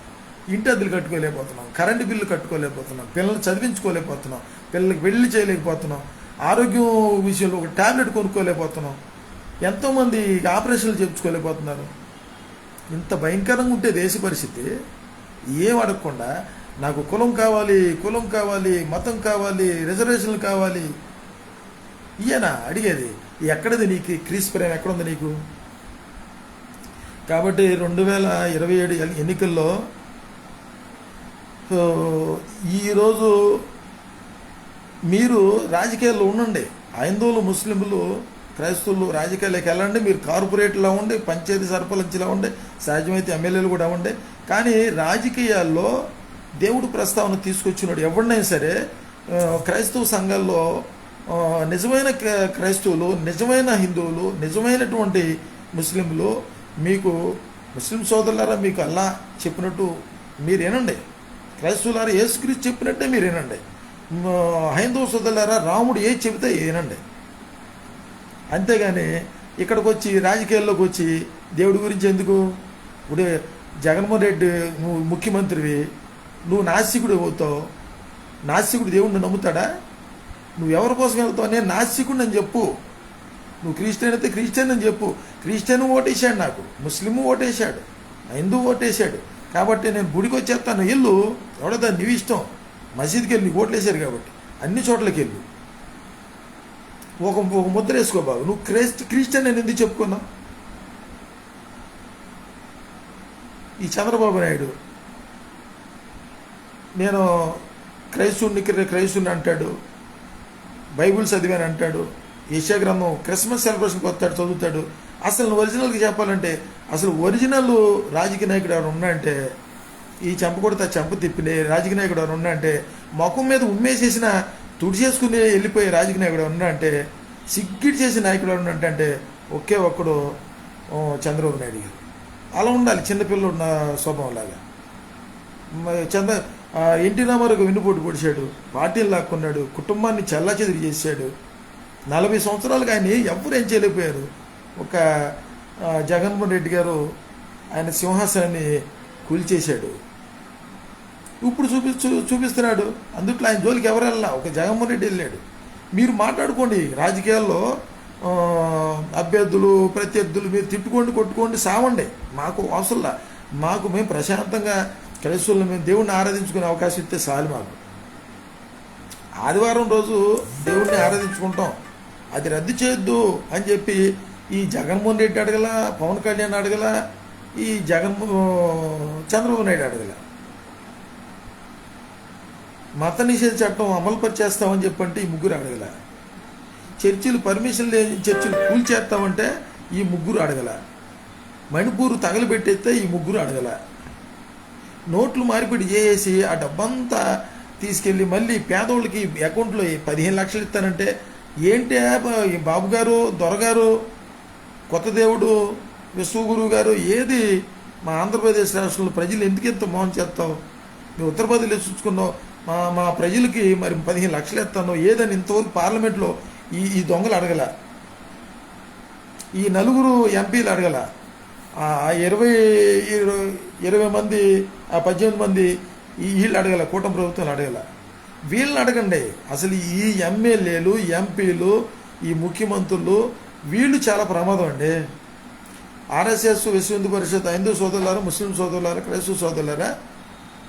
ఇంటి అద్దెలు కట్టుకోలేకపోతున్నాం, కరెంటు బిల్లు కట్టుకోలేకపోతున్నాం, పిల్లల్ని చదివించుకోలేకపోతున్నాం, పిల్లలకి పెళ్లి చేయలేకపోతున్నాం, ఆరోగ్యం విషయంలో ఒక ట్యాబ్లెట్ కొనుక్కోలేకపోతున్నాం, ఎంతోమంది ఆపరేషన్లు చేయించుకోలేకపోతున్నారు. ఇంత భయంకరంగా ఉంటే దేశ పరిస్థితి ఏం అడగకుండా నాకు కులం కావాలి, మతం కావాలి, రిజర్వేషన్లు కావాలి, ఇయేనా అడిగేది? ఎక్కడది నీకు క్రీస్ ప్రేమ ఎక్కడుంది నీకు? కాబట్టి 2027 ఎన్నికల్లో ఈరోజు మీరు రాజకీయాల్లో ఉండండి. హైందువులు, ముస్లింలు, క్రైస్తవులు రాజకీయాల్లోకి వెళ్ళండి. మీరు కార్పొరేట్లో ఉండి, పంచాయతీ సర్పంచ్లో ఉండి, సాధ్యమైతే ఎమ్మెల్యేలు కూడా ఉండే. కానీ రాజకీయాల్లో దేవుడు ప్రస్తావన తీసుకొచ్చినాడు ఎవరినైనా సరే. క్రైస్తవ సంఘాల్లో నిజమైన క్రైస్తవులు, నిజమైన హిందువులు, నిజమైనటువంటి ముస్లింలు, మీకు ముస్లిం సోదరులారా మీకు అల్లా చెప్పినట్టు మీరు వినండి, క్రైస్తవులారా యేసుక్రీస్తు చెప్పినట్టే మీరు వినండి, హైందవ సోదరులారా రాముడు ఏది చెబితే వినండి. అంతేగాని ఇక్కడికి వచ్చి రాజకీయాల్లోకి వచ్చి దేవుడి గురించి ఎందుకు? ఇప్పుడు జగన్మోహన్ రెడ్డి నువ్వు ముఖ్యమంత్రివి, నువ్వు నాస్తికుడు అవుతావు. నాస్తికుడు దేవుడిని నమ్ముతాడా? నువ్వు ఎవరి కోసం వెళ్తావు? నేను నాస్తికుడు అని చెప్పు. నువ్వు క్రిస్టియన్ అయితే క్రిస్టియన్ అని చెప్పు. క్రిస్టియన్ ఓటేసాడు, నాకు ముస్లిము ఓటేశాడు, హిందూ ఓటేశాడు. కాబట్టి నేను గుడికి వచ్చేస్తాను, వెళ్ళు, ఎవడదా నీ ఇష్టం. మసీద్కి వెళ్ళి ఓట్లేశారు కాబట్టి అన్ని చోట్లకి వెళ్ళు, ఒక ముద్ర వేసుకో బాబు. నువ్వు క్రిస్టియన్ నేను ఎందుకు చెప్పుకున్నావు? ఈ చంద్రబాబు నాయుడు నేను క్రైస్తవుని అంటాడు, బైబుల్ చదివాను అంటాడు, యెషయా గ్రంథం క్రిస్మస్ సెలబ్రేషన్కి వస్తాడు, చదువుతాడు. అసలు ఒరిజినల్గా చెప్పాలంటే అసలు ఒరిజినల్ రాజకీయ నాయకుడు ఎవరు ఉన్నాయంటే, ఈ చెంప కొడితే చెంప తిప్పినే రాజకీయ నాయకుడు ఎవరు ఉన్నాయంటే, ముఖం మీద ఉమ్మేసేసిన తుడిచేసుకుని వెళ్ళిపోయే రాజకీయ నాయకుడు ఎవరు ఉన్నాయంటే, సిగ్గిడి చేసే నాయకుడు ఎవరు అంటే ఒకే ఒక్కడు చంద్రబాబు నాయుడు గారు. అలా ఉండాలి చిన్నపిల్లలు ఉన్న స్వభావంలాగా. ఎన్టీ రామారావు వెన్నుపోటు పొడిచాడు, పార్టీలు లాక్కున్నాడు, కుటుంబాన్ని చెల్లాచెదురు చేశాడు. 40 సంవత్సరాలుగా ఆయన ఎవరు ఏం చేయలేకపోయారు. ఒక జగన్మోహన్ రెడ్డి గారు ఆయన సింహాసనాన్ని కూల్చేశాడు. ఇప్పుడు చూపిస్తున్నాడు. అందుట్లో ఆయన జోలికి ఎవరు వెళ్ళా, ఒక జగన్మోహన్ రెడ్డి వెళ్ళాడు. మీరు మాట్లాడుకోండి రాజకీయాల్లో, అభ్యర్థులు ప్రత్యర్థులు మీరు తిట్టుకోండి, కొట్టుకోండి, సావండి. మాకు అవసరంలా. మేము ప్రశాంతంగా క్రైస్తవులు మేము దేవుడిని ఆరాధించుకునే అవకాశం ఇస్తే చాలు. మాకు ఆదివారం రోజు దేవుడిని ఆరాధించుకుంటాం, అది రద్దు చేయొద్దు అని చెప్పి ఈ జగన్మోహన్ రెడ్డి అడగల, పవన్ కళ్యాణ్ అడగల, ఈ చంద్రబాబు నాయుడు అడగల. మత నిషేధ చట్టం అమలు పరిచేస్తామని చెప్పంటే ఈ ముగ్గురు అడగల. చర్చిలు పర్మిషన్ లేని చర్చిలు కూల్చేస్తామంటే ఈ ముగ్గురు అడగల. మణిపూర్ తగలబెట్టేస్తే ఈ ముగ్గురు అడగల. నోట్లు మార్పిడి చేసి ఆ డబ్బంతా తీసుకెళ్ళి మళ్ళీ పేదోళ్ళకి అకౌంట్లో 15 లక్షలు ఇస్తానంటే ఏంటి బాబు గారు, దొరగారు, కొత్త దేవుడు, విశ్వగురువు గారు, ఏది మా ఆంధ్రప్రదేశ్ రాష్ట్రంలో ప్రజలు ఎందుకు ఇంత మోహన్ చేస్తావు? మేము ఉత్తరప్రదేశ్లో చూసుకున్నావు, మా ప్రజలకి మరి 15 లక్షలు ఇస్తాను ఏదని ఇంతవరకు పార్లమెంట్లో ఈ దొంగలు అడగల, ఈ నలుగురు ఎంపీలు అడగల, 20 మంది 18 మంది వీళ్ళు అడగల, కూటమి ప్రభుత్వాలు అడగల. వీళ్ళని అడగండి. అసలు ఈ ఎమ్మెల్యేలు, ఎంపీలు, ఈ ముఖ్యమంత్రులు వీళ్ళు చాలా ప్రమాదం అండి. ఆర్ఎస్ఎస్, విశ్వ హిందూ పరిషత్, హిందూ సోదరులారా, ముస్లిం సోదరులారా, క్రైస్తవ సోదరులారా,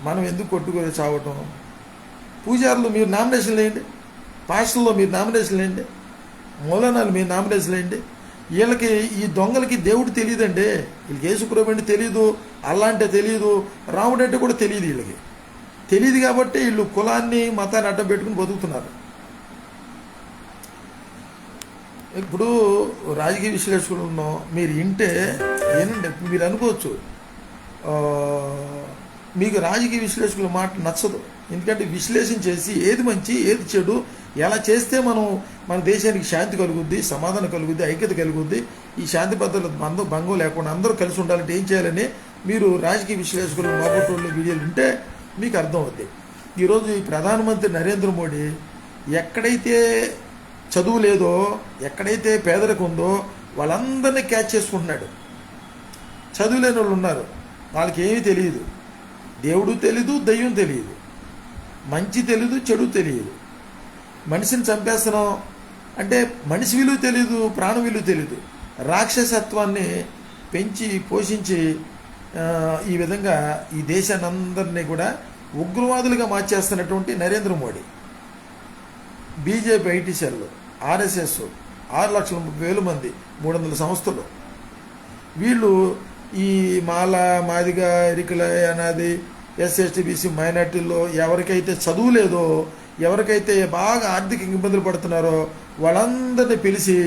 మనం ఎందుకు కొట్టుకొని చావటం? పూజారులు మీరు నామినేషన్లు వేయండి, పాస్టర్లో మీరు నామినేషన్లు వేయండి, మౌలానాలు మీరు నామినేషన్లు వేయండి. వీళ్ళకి ఈ దొంగలకి దేవుడు తెలియదండి. వీళ్ళకి యేసుప్రభు అంటే తెలియదు, అల్లా అంటే తెలియదు, రాముడు అంటే కూడా తెలియదు. వీళ్ళకి తెలియదు కాబట్టి వీళ్ళు కులాన్ని మతాన్ని అడ్డం పెట్టుకుని బతుకుతున్నారు. ఇప్పుడు రాజకీయ విశ్లేషకులు ఉన్నాం, మీరు వింటే ఏనండి మీరు అనుకోవచ్చు మీకు రాజకీయ విశ్లేషకుల మాట నచ్చదు. ఎందుకంటే విశ్లేషణ చేసి ఏది మంచి ఏది చెడు ఎలా చేస్తే మనం మన దేశానికి శాంతి కలుగుద్ది, సమాధానం కలుగుద్ది, ఐక్యత కలుగుద్ది, ఈ శాంతి భద్రతలు భంగం లేకుండా అందరూ కలిసి ఉండాలంటే ఏం చేయాలని మీరు రాజకీయ విశ్లేషకులు మాబోటోళ్ళు వీడియోలు ఉంటే మీకు అర్థం అవుద్ది. ఈరోజు ఈ ప్రధానమంత్రి నరేంద్ర మోడీ ఎక్కడైతే చదువు లేదో, ఎక్కడైతే పేదరికం ఉందో వాళ్ళందరినీ క్యాచ్ చేసుకుంటున్నాడు. చదువు లేని వాళ్ళు ఉన్నారు, వాళ్ళకి ఏమీ తెలియదు, దేవుడు తెలీదు, దయ్యం తెలియదు, మంచి తెలీదు, చెడు తెలియదు. మనిషిని చంపేస్తున్నాం అంటే మనిషి విలువ తెలీదు, ప్రాణ విలువ తెలీదు. రాక్షసత్వాన్ని పెంచి పోషించి ఈ విధంగా ఈ దేశాన్ని అందరినీ కూడా ఉగ్రవాదులుగా మార్చేస్తున్నటువంటి Narendra Modi, BJP IT cell, RSS 6,30,000 మంది, 300 సంస్థలు, వీళ్ళు ఈ మాల, మాదిగ, ఎరికల, అనాది, ఎస్సీ బీసీ మైనార్టీల్లో ఎవరికైతే చదువు లేదో, ఎవరికైతే బాగా ఆర్థిక ఇబ్బందులు పడుతున్నారో వాళ్ళందరినీ పిలిచి,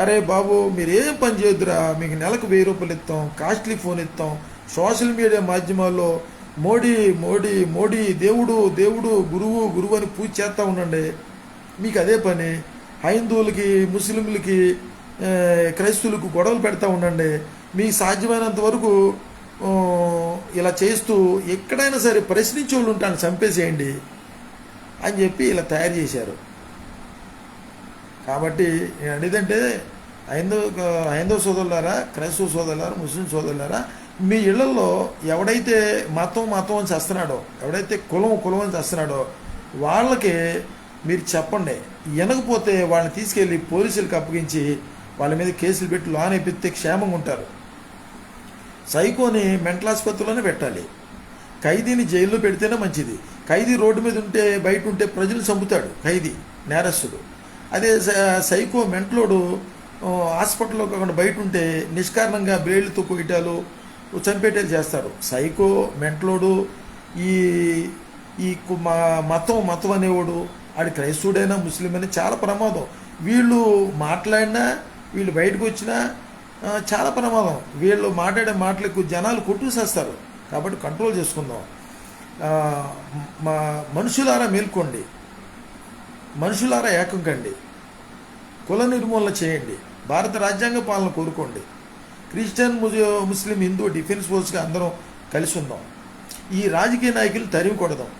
అరే బాబు మీరేం పని చేయొద్దురా, మీకు నెలకు 1000 రూపాయలు ఇస్తాం, కాస్ట్లీ ఫోన్ ఇస్తాం, సోషల్ మీడియా మాధ్యమాల్లో మోడీ మోడీ మోడీ దేవుడు దేవుడు గురువు గురువు అని పూజ చేస్తూ ఉండండి, మీకు అదే పని. హైందువులకి, ముస్లింలకి, క్రైస్తవులకు గొడవలు పెడతా ఉండండి, మీకు సాధ్యమైనంత వరకు ఇలా చేస్తూ ఎక్కడైనా సరే ప్రశ్నించే వాళ్ళు ఉంటాను చంపేసేయండి అని చెప్పి ఇలా తయారు చేశారు. కాబట్టి నేను అడిదంటే హైందవ సోదరులారా, క్రైస్తవ సోదరులారా, ముస్లిం సోదరులారా, మీ ఇళ్లలో ఎవడైతే మతం మతం అని చేస్తున్నాడో, ఎవడైతే కులం కులం అని చేస్తున్నాడో వాళ్ళకి మీరు చెప్పండి. వినకపోతే వాళ్ళని తీసుకెళ్ళి పోలీసులకు అప్పగించి వాళ్ళ మీద కేసులు పెట్టి లోన్ అయిపోతే క్షేమంగా ఉంటారు. సైకోని మెంటల్ ఆసుపత్రిలోనే పెట్టాలి, ఖైదీని జైల్లో పెడితేనే మంచిది. ఖైదీ రోడ్డు మీద ఉంటే, బయట ఉంటే ప్రజలు చంపుతాడు ఖైదీ, నేరస్తుడు. అదే సైకో మెంటలోడు హాస్పిటల్లో కాకుండా బయట ఉంటే నిష్కారణంగా బ్లేడ్లతో కొయ్యటాలు, చంపేటాలు చేస్తారు. సైకో మెంటలోడు ఈ ఈ మతం అనేవాడు, ఆడి క్రైస్తవుడైనా ముస్లిం అయినా చాలా ప్రమాదం. వీళ్ళు మాట్లాడినా, వీళ్ళు బయటకు వచ్చినా చాలా ప్రమాదం. వీళ్ళు మాట్లాడే మాటలకు జనాలు కొట్టుసేస్తారు. కాబట్టి కంట్రోల్ చేసుకుందాం. మా మనుషులారా మేల్కోండి, మనుషులారా ఏకం కండి, కుల నిర్మూలన చేయండి, భారత రాజ్యాంగ పాలన కోరుకోండి, క్రిస్టియన్, ముస్లిం, హిందూ డిఫెన్స్ ఫోర్స్గా అందరం కలిసి ఉందాం. ఈ రాజకీయ నాయకులు తరిమి కొడదాం,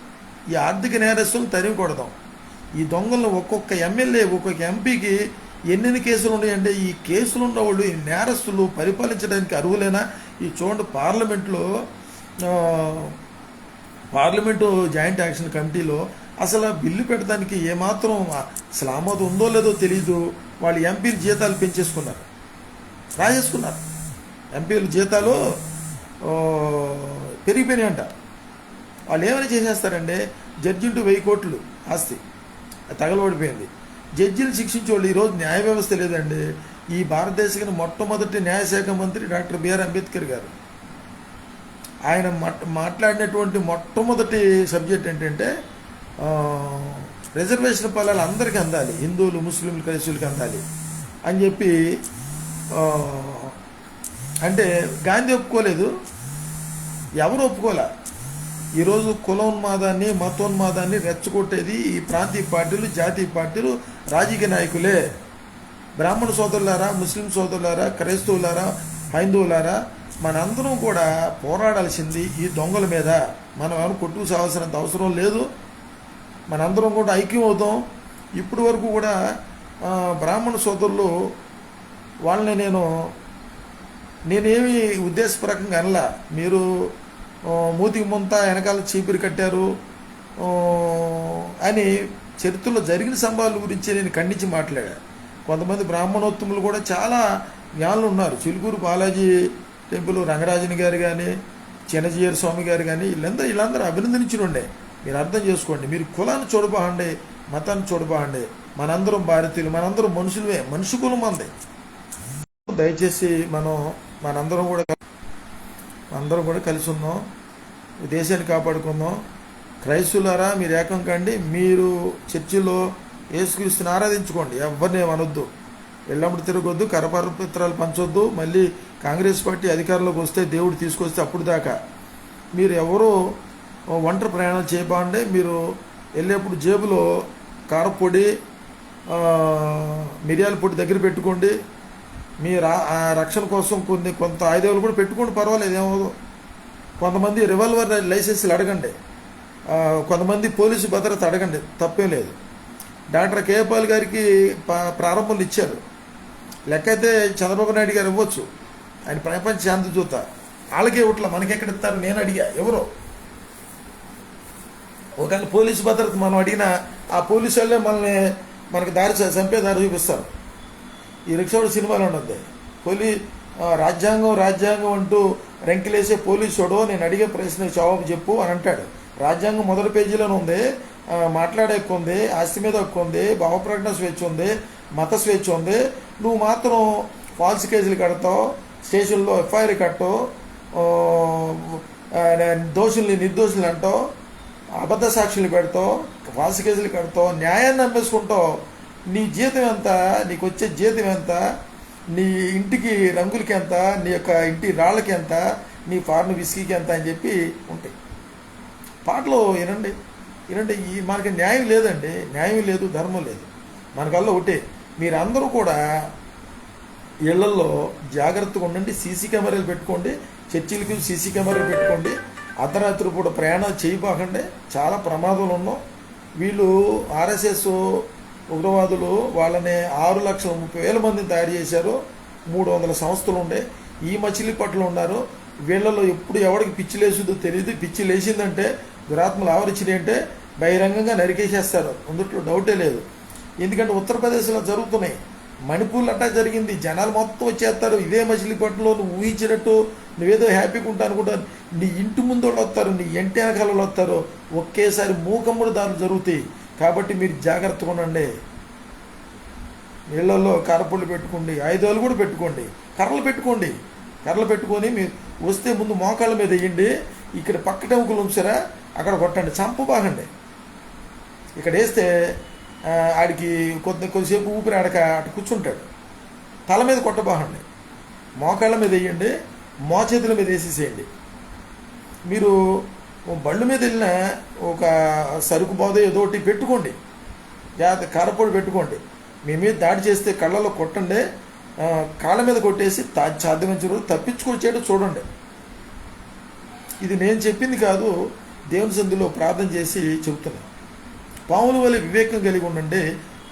ఈ ఆర్థిక నేరస్తులను తరిమి కొడదాం. ఈ దొంగలను ఒక్కొక్క ఎమ్మెల్యే, ఒక్కొక్క ఎంపీకి ఎన్ని కేసులు ఉన్నాయంటే ఈ కేసులు ఉన్నవాళ్ళు, ఈ నేరస్తులు పరిపాలించడానికి అర్హులైనా? ఈ చూడండి, పార్లమెంటు జాయింట్ యాక్షన్ కమిటీలో అసలు బిల్లు పెట్టడానికి ఏమాత్రం అసలు ఆమోదం ఉందో లేదో తెలియదు. వాళ్ళు ఎంపీల జీతాలు పెంచేసుకున్నారు, రాజేసుకున్నారు. ఎంపీల జీతాలు పెరిగిపోయినాయంట. వాళ్ళు ఏమైనా చేసేస్తారంటే జడ్జి ఇంటూ 1000 కోట్లు ఆస్తి తగలబడిపోయింది. జడ్జిలు శిక్షించేవాళ్ళు. ఈరోజు న్యాయ వ్యవస్థ లేదండి. ఈ భారతదేశానికి మొట్టమొదటి న్యాయశాఖ మంత్రి డాక్టర్ బిఆర్ అంబేద్కర్ గారు. ఆయన మాట్లాడినటువంటి మొట్టమొదటి సబ్జెక్ట్ ఏంటంటే రిజర్వేషన్ ఫలాలు అందరికీ అందాలి, హిందువులు, ముస్లింలు, క్రైస్తవులకి అందాలి అని చెప్పి. అంటే గాంధీ ఒప్పుకోలేదు, ఎవరు ఒప్పుకోలే. ఈరోజు కులోన్మాదాన్ని, మతోన్మాదాన్ని రెచ్చగొట్టేది ఈ ప్రాంతీయ పార్టీలు, జాతీయ పార్టీలు, రాజకీయ నాయకులే. బ్రాహ్మణ సోదరులారా, ముస్లిం సోదరులారా, క్రైస్తవులారా, హైందువులారా, మనందరం కూడా పోరాడాల్సింది ఈ దొంగల మీద. మనం ఏమైనా కొట్టుకు సావాల్సినంత అవసరం లేదు. మనందరం కూడా ఐక్యం అవుతాం. ఇప్పటి వరకు కూడా బ్రాహ్మణ సోదరులు వాళ్ళని నేనేమి ఉద్దేశపూర్వకంగా అనలా. మీరు మూతికి ముంత వెనకాల చీపిరి కట్టారు అని చరిత్రలో జరిగిన సంభవాల గురించి నేను ఖండించి మాట్లాడా. కొంతమంది బ్రాహ్మణోత్తములు కూడా చాలా జ్ఞానులు ఉన్నారు. చిలుకూరు బాలాజీ టెంపుల్ రంగరాజన్ గారు కానీ, చిన్నజీయర్ స్వామి గారు కానీ, వీళ్ళందరూ అభినందించుండే. మీరు అర్థం చేసుకోండి. మీరు కులాన్ని చూడబాండి, మతాన్ని చూడబాండి. మనందరం భారతీయులు, మనందరం మనుషులమే, మనిషి కులం మంది. దయచేసి మనందరం కూడా కలిసి ఉందాం, దేశాన్ని కాపాడుకుందాం. క్రైస్తవులారా మీరు ఏకం కండి. మీరు చర్చిలో యేసుక్రీస్తుని ఆరాధించుకోండి, ఎవరిని అనొద్దు, ఎల్లమ్మడి తిరగొద్దు, కరపత్రాలు పంచొద్దు. మళ్ళీ కాంగ్రెస్ పార్టీ అధికారంలోకి వస్తే, దేవుడు తీసుకొస్తే అప్పుడు దాకా మీరు ఎవరూ ఒంటరి ప్రయాణం చేయబాండి. మీరు వెళ్ళేప్పుడు జేబులో కారపొడి, మిరియాల పొడి దగ్గర పెట్టుకోండి. మీ రక్షణ కోసం కొంత ఆయుధాలు కూడా పెట్టుకోండి, పర్వాలేదు, ఏమవుదు. కొంతమంది రివాల్వర్ లైసెన్సులు అడగండి, కొంతమంది పోలీసు భద్రత అడగండి, తప్పేం లేదు. డాక్టర్ కేపాల్ గారికి ప్రారంభంలో ఇచ్చారు. లెక్క అయితే చంద్రబాబు నాయుడు గారు ఇవ్వచ్చు, ఆయన ప్రపంచ శాంతి దూత. వాళ్ళకే ఇవ్వట్లా, మనకెక్కడ ఇస్తారు? నేను అడిగా, ఎవరో. ఒకవేళ పోలీసు భద్రత మనం అడిగినా ఆ పోలీసు వాళ్ళే మనకి చంపే దారి చూపిస్తారు. ఈ రిక్షాడు సినిమాలో ఉన్నది, రాజ్యాంగం అంటూ రెంకిలేసే పోలీసుడో నేను అడిగే ప్రశ్న జవాబు చెప్పు అని అంటాడు. రాజ్యాంగం మొదటి పేజీలోనే ఉంది, మాట్లాడే హక్కు ఉంది, ఆస్తి మీద హక్కు ఉంది, భావప్రకటన స్వేచ్ఛ ఉంది, మత స్వేచ్ఛ ఉంది. నువ్వు మాత్రం ఫాల్స్ కేసులు కడతావు, స్టేషన్లో ఎఫ్ఐఆర్ కట్టవు, నిర్దోషులు అంటావు, అబద్ధ సాక్షులు పెడతావు, ఫాల్స్ కేసులు కడతావు, న్యాయాన్ని అమ్మేసుకుంటావు. నీ జీతం ఎంత, నీకు వచ్చే జీతం ఎంత, నీ ఇంటికి రంగులకి ఎంత, నీ యొక్క ఇంటి రాళ్ళకి ఎంత, నీ ఫారెన్ విస్కీకి ఎంత అని చెప్పి ఉంటాయి. పాటలు వినండి. మనకి న్యాయం లేదండి, న్యాయం లేదు, ధర్మం లేదు. మనకల్లా ఒకటే, మీరందరూ కూడా ఇళ్లలో జాగ్రత్తగా ఉండండి. సీసీ కెమెరాలు పెట్టుకోండి, చర్చిలకి సీసీ కెమెరాలు పెట్టుకోండి. అర్ధరాత్రి పూట ప్రయాణాలు చేయబాకండి, చాలా ప్రమాదాలు ఉన్నాం. వీళ్ళు ఆర్ఎస్ఎస్ ఉగ్రవాదులు వాళ్ళని 6,30,000 మందిని తయారు చేశారు. 300 సంస్థలు ఉండే ఈ మచిలీపట్నంలో ఉన్నారు. వీళ్ళలో ఎప్పుడు ఎవరికి పిచ్చి లేచిందో తెలియదు. పిచ్చి లేచిందంటే, దురాత్మలు ఆవరించినాయి అంటే బహిరంగంగా నరికేసేస్తారు, అందుట్లో డౌటే లేదు. ఎందుకంటే ఉత్తరప్రదేశ్లో జరుగుతున్నాయి, మణిపూర్లో అట్టా జరిగింది. జనాలు మొత్తం వచ్చేస్తారు. ఇదే మచిలీపట్నంలో నువ్వు ఊహించినట్టు నువ్వేదో హ్యాపీగా ఉంటా అనుకుంటాను, నీ ఇంటి ముందు వాళ్ళు వస్తారు, నీ ఇంటి వెనకాల వాళ్ళు వస్తారు. ఒకేసారి మూకమ్ముడు దారులు జరుగుతాయి. కాబట్టి మీరు జాగ్రత్తగా ఉండండి. నీళ్ళల్లో కారపొళ్ళు పెట్టుకోండి, ఆయుధాలు కూడా పెట్టుకోండి, కర్రలు పెట్టుకొని మీరు వస్తే ముందు మోకాళ్ళ మీద వేయండి. ఇక్కడ పక్క టెంకులు ఉంచారా, అక్కడ కొట్టండి, చంపబాగండి. ఇక్కడ వేస్తే ఆడికి కొద్దిసేపు ఊపిరి ఆడక అటు కూర్చుంటాడు. తల మీద కొట్టబాగండి, మోకాళ్ళ మీద వేయండి, మోచేతుల మీద వేసేసేయండి. మీరు బళ్ళు మీద వెళ్ళిన ఒక సరుకు బాధ ఏదో ఒకటి పెట్టుకోండి, కారపొడి పెట్టుకోండి. మీ మీద దాడి చేస్తే కళ్ళలో కొట్టండి, కాళ్ళ మీద కొట్టేసి సాధ్యమంచి రోజు తప్పించుకొచ్చేటో చూడండి. ఇది నేను చెప్పింది కాదు, దేవుని సందులో ప్రార్థన చేసి చెబుతున్నా. పావుల వలె వివేకం కలిగి ఉండండి,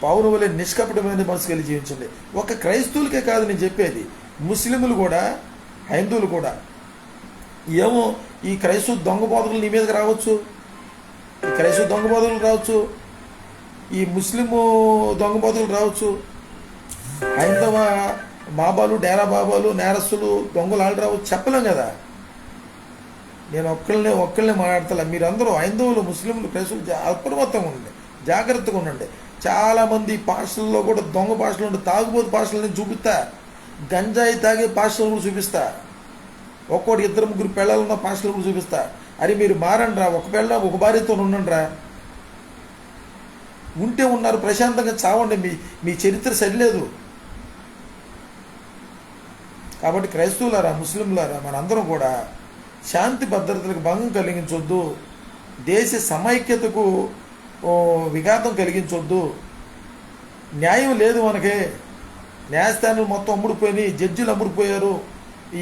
పావుల వలె నిష్కపటమైన మనసు కలిగి జీవించండి. ఒక క్రైస్తవులకే కాదు నేను చెప్పేది, ముస్లింలు కూడా, హైందువులు కూడా. ఏమో ఈ క్రైస్తవ దొంగ బోధకులు నీ మీదకి రావచ్చు, ఈ ముస్లిము దొంగ బోధకులు రావచ్చు, హైందవ బాబాలు, డేరా బాబాలు, నేరస్తులు, దొంగలు ఆళ్ళు రావచ్చు, చెప్పలేం కదా. నేను ఒక్కళ్ళనే మాట్లాడతా. మీరందరూ హైందవులు, ముస్లింలు, క్రైస్తవులు అప్రమత్తంగా ఉండండి, జాగ్రత్తగా ఉండండి. చాలామంది పాస్టర్లలో కూడా దొంగ పాస్టర్లు ఉంటే తాగుబోతు పాస్టర్లని చూపిస్తా, గంజాయి తాగే పాస్టర్లు కూడా చూపిస్తా, ఒక్కోటి 2-3 పెళ్ళాలున్న పాస్టర్లు కూడా చూపిస్తా. అరే మీరు మారండి రా, ఒక భార్యతో ఉండండి రా, ఉంటే ఉన్నారు, ప్రశాంతంగా చావండి. మీ చరిత్ర సరిలేదు. కాబట్టి క్రైస్తవులారా, ముస్లింలారా, మనందరం కూడా శాంతి భద్రతలకు భంగం కలిగించొద్దు, దేశ సమైక్యతకు విఘాతం కలిగించొద్దు. న్యాయం లేదు మనకి. న్యాయస్థానాలు మొత్తం అమ్ముడిపోయినాయి, జడ్జిలు అమ్ముడిపోయారు,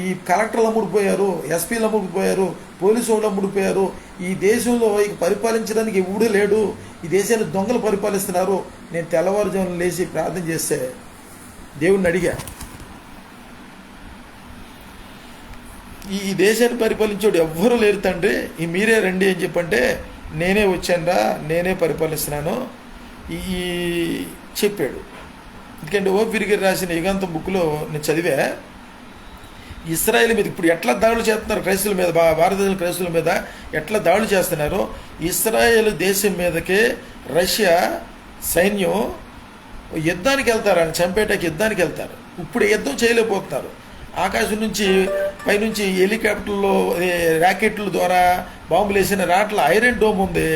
ఈ కలెక్టర్లు అమ్ముడిపోయారు, ఎస్పీలు అమ్ముడిపోయారు, పోలీసు వాళ్ళు అమ్ముడిపోయారు. ఈ దేశంలో ఇక పరిపాలించడానికి ఎవడూ లేడు. ఈ దేశాన్ని దొంగలు పరిపాలిస్తున్నారు. నేను తెల్లవారుజామున లేచి ప్రార్థన చేస్తే దేవుణ్ణి అడిగా, ఈ దేశాన్ని పరిపాలించేవాడు ఎవ్వరూ లేరు తండ్రి, ఈ మీరే రండి అని చెప్పంటే, నేనే వచ్చానురా, నేనే పరిపాలిస్తున్నాను ఈ చెప్పాడు. ఎందుకంటే ఓపిరి గారు రాసిన యుగాంతం బుక్లో నేను చదివా, ఇస్రాయేల్ మీద ఇప్పుడు ఎట్లా దాడులు చేస్తున్నారు క్రైస్తవుల మీద, భారతదేశం క్రైస్తవుల మీద ఎట్లా దాడులు చేస్తున్నారో, ఇస్రాయేల్ దేశం మీదకే రష్యా సైన్యం యుద్ధానికి వెళ్తారు, ఆయన చంపేటకి యుద్ధానికి వెళ్తారు. ఇప్పుడు యుద్ధం చేయలేకపోతున్నారు. ఆకాశం నుంచి పైనుంచి హెలికాప్టర్లు, ర్యాకెట్ల ద్వారా బాంబులు వేసిన రాట్ల ఐరన్ డోమ్ ఉంది,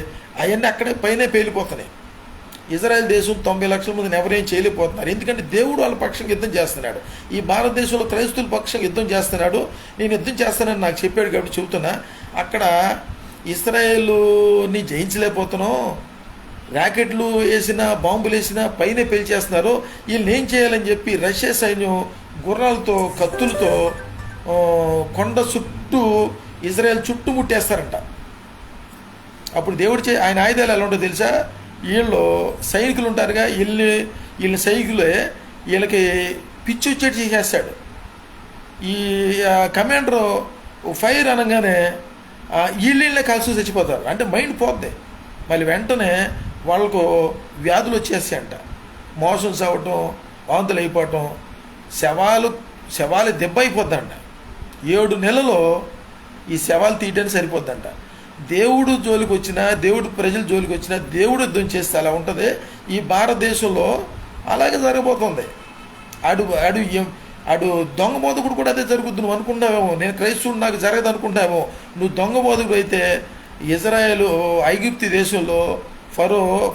అవన్నీ అక్కడే పైనే పేలిపోతున్నాయి. ఇజ్రాయెల్ దేశం 90 లక్షల మందిని ఎవరేం చేయలేకపోతున్నారు. ఎందుకంటే దేవుడు వాళ్ళ పక్షంగా యుద్ధం చేస్తున్నాడు. ఈ భారతదేశంలో క్రైస్తవుల పక్షంగా యుద్ధం చేస్తున్నాడు. నేను యుద్ధం చేస్తానని నాకు చెప్పాడు కాబట్టి చెబుతున్నా. అక్కడ ఇస్రాయేలుని జయించలేకపోతున్నాం, ర్యాకెట్లు వేసినా బాంబులు వేసినా పైన పేల్చేస్తున్నారు, వీళ్ళని ఏం చేయాలని చెప్పి రష్యా సైన్యం గుర్రాలతో కత్తులతో కొండ చుట్టూ ఇజ్రాయెల్ చుట్టుముట్టేస్తారంట. అప్పుడు దేవుడు ఆయన ఆయుధాలు ఎలా ఉంటుందో తెలుసా? వీళ్ళు సైనికులు ఉంటారుగా, వీళ్ళ సైనికులే వీళ్ళకి పిచ్చి వచ్చేటి చేసేస్తాడు. ఈ కమాండరు ఫైర్ అనగానే వీళ్ళే కలిసి చచ్చిపోతారు. అంటే మైండ్ పోద్ది. మళ్ళీ వెంటనే వాళ్ళకు వ్యాధులు వచ్చేస్తాయంట, మోషన్స్ అవ్వటం, వాంతులు అయిపోవటం, శవాలు దెబ్బ అయిపోద్దంట. 7 నెలలో ఈ శవాలు తీయడానికి సరిపోద్దంట. దేవుడు జోలికి వచ్చినా, దేవుడు ప్రజల జోలికి వచ్చినా దేవుడు యుద్ధం చేస్తే అలా ఉంటుంది. ఈ భారతదేశంలో అలాగే జరగబోతుంది. అడు దొంగ బోధకుడు కూడా అదే జరుగుద్ది. నువ్వు అనుకుంటావేమో నేను క్రైస్తవుడు నాకు జరగదు అనుకుంటావేమో. నువ్వు దొంగ బోధకుడు అయితే ఇజ్రాయేలు ఐగుప్తు దేశంలో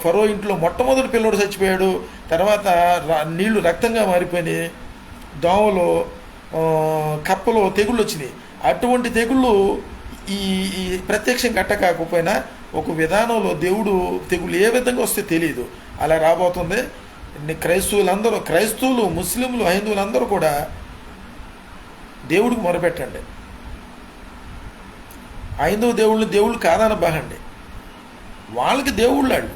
ఫరో ఇంట్లో మొట్టమొదటి పిల్లోడు చచ్చిపోయాడు. తర్వాత నీళ్లు రక్తంగా మారిపోయినాయి, దోమలు కప్పలు తెగుళ్ళు వచ్చినాయి. అటువంటి తెగుళ్ళు ఈ ప్రత్యక్షం కట్టకపోయినా ఒక విధానంలో దేవుడు తెగుళ్ళు ఏ విధంగా వస్తే తెలియదు, అలా రాబోతుంది. క్రైస్తవులు, ముస్లింలు, హైందువులందరూ కూడా దేవుడికి మొరపెట్టండి. హైందవ దేవుళ్ళు కాదనబాగండి. వాళ్ళకి దేవుళ్ళు వాళ్ళు.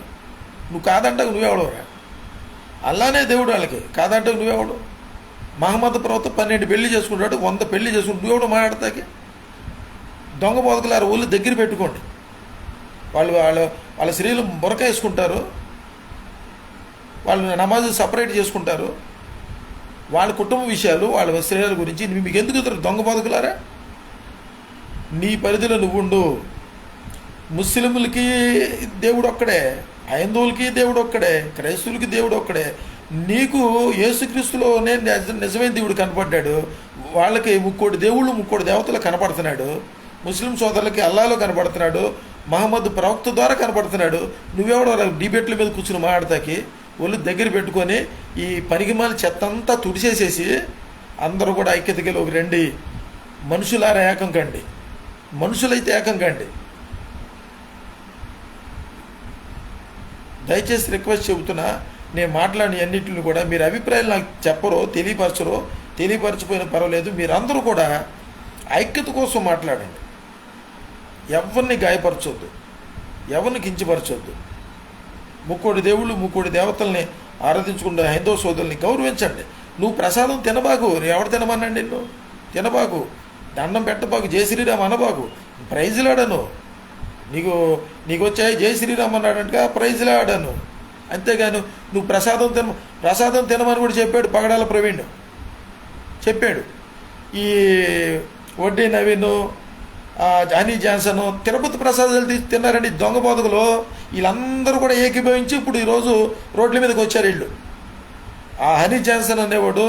నువ్వు కాదంటావు నువ్వెవడవురా? అల్లానే దేవుడు వాళ్ళకి, కాదంటావు నువ్వెవడు? మహమ్మద్ ప్రవక్త 12 పెళ్లి చేసుకుంటాడు, 100 పెళ్లి చేసుకుంటాడు, నువ్వెవడు మాట్లాడతాకి? దొంగ బోధకులారు ఊళ్ళు దగ్గర పెట్టుకోండి. వాళ్ళ స్త్రీలు బురక వేసుకుంటారు, వాళ్ళు నమాజు సపరేట్ చేసుకుంటారు, వాళ్ళ కుటుంబ విషయాలు, వాళ్ళ స్త్రీల గురించి మీకు ఎందుకు దొంగ బోధకులారా? నీ పరిధిలో నువ్వుండు. ముస్లింలకి దేవుడు ఒక్కడే, హైందవులకి దేవుడు ఒక్కడే, క్రైస్తవులకి దేవుడు ఒక్కడే. నీకు యేసుక్రీస్తులోనే నిజమైన దేవుడు కనపడ్డాడు. వాళ్ళకి 3 దేవుళ్ళు 3 దేవతలు కనపడుతున్నాడు. ముస్లిం సోదరులకి అల్లాలో కనపడుతున్నాడు, మహమ్మద్ ప్రవక్త ద్వారా కనపడుతున్నాడు. నువ్వెవడో డిబేట్ల మీద కూర్చుని మాట్లాడతాకి ఒళ్ళు దగ్గర పెట్టుకొని ఈ పనికిమాల చెత్తంతా తుడిచేసేసి అందరూ కూడా ఐక్యతకి ఒక రండి. మనుషులారా ఏకం కండి, మనుషులైతే ఏకం కండి. దయచేసి రిక్వెస్ట్ చెబుతున్నా, నేను మాట్లాడిన అన్నింటిని కూడా మీరు అభిప్రాయాలు నాకు చెప్పరో తెలియపరచిపోయినా పర్వాలేదు. మీరందరూ కూడా ఐక్యత కోసం మాట్లాడండి. ఎవరిని గాయపరచొద్దు, ఎవరిని కించపరచొద్దు. 3 దేవుళ్ళు 3 దేవతల్ని ఆరాధించుకుంటే హైందవ సోదరుల్ని గౌరవించండి. నువ్వు ప్రసాదం తినబాకు, ఎవడు తినమన్నాడు నిన్ను? తినబాకు, దండం పెట్టబాకు, జై శ్రీరామ్ అనబాకు, ప్రైజ్లాడను. నీకు వచ్చాయి జై శ్రీరామ్ అన్నాడంటగా ప్రైజ్లాడను. అంతేగాను నువ్వు ప్రసాదం తినమని కూడా చెప్పాడు పగడాల ప్రవీణ్, చెప్పాడు. ఈ వడ్డీ నవీన్, హనీ జాన్సన్ తిరుపతి ప్రసాదాలు తిన్నారండి దొంగ బోధకులు. వీళ్ళందరూ కూడా ఏకీభవించి ఇప్పుడు ఈరోజు రోడ్ల మీదకి వచ్చారు వీళ్ళు. ఆ హనీ జాన్సన్ అనేవాడు,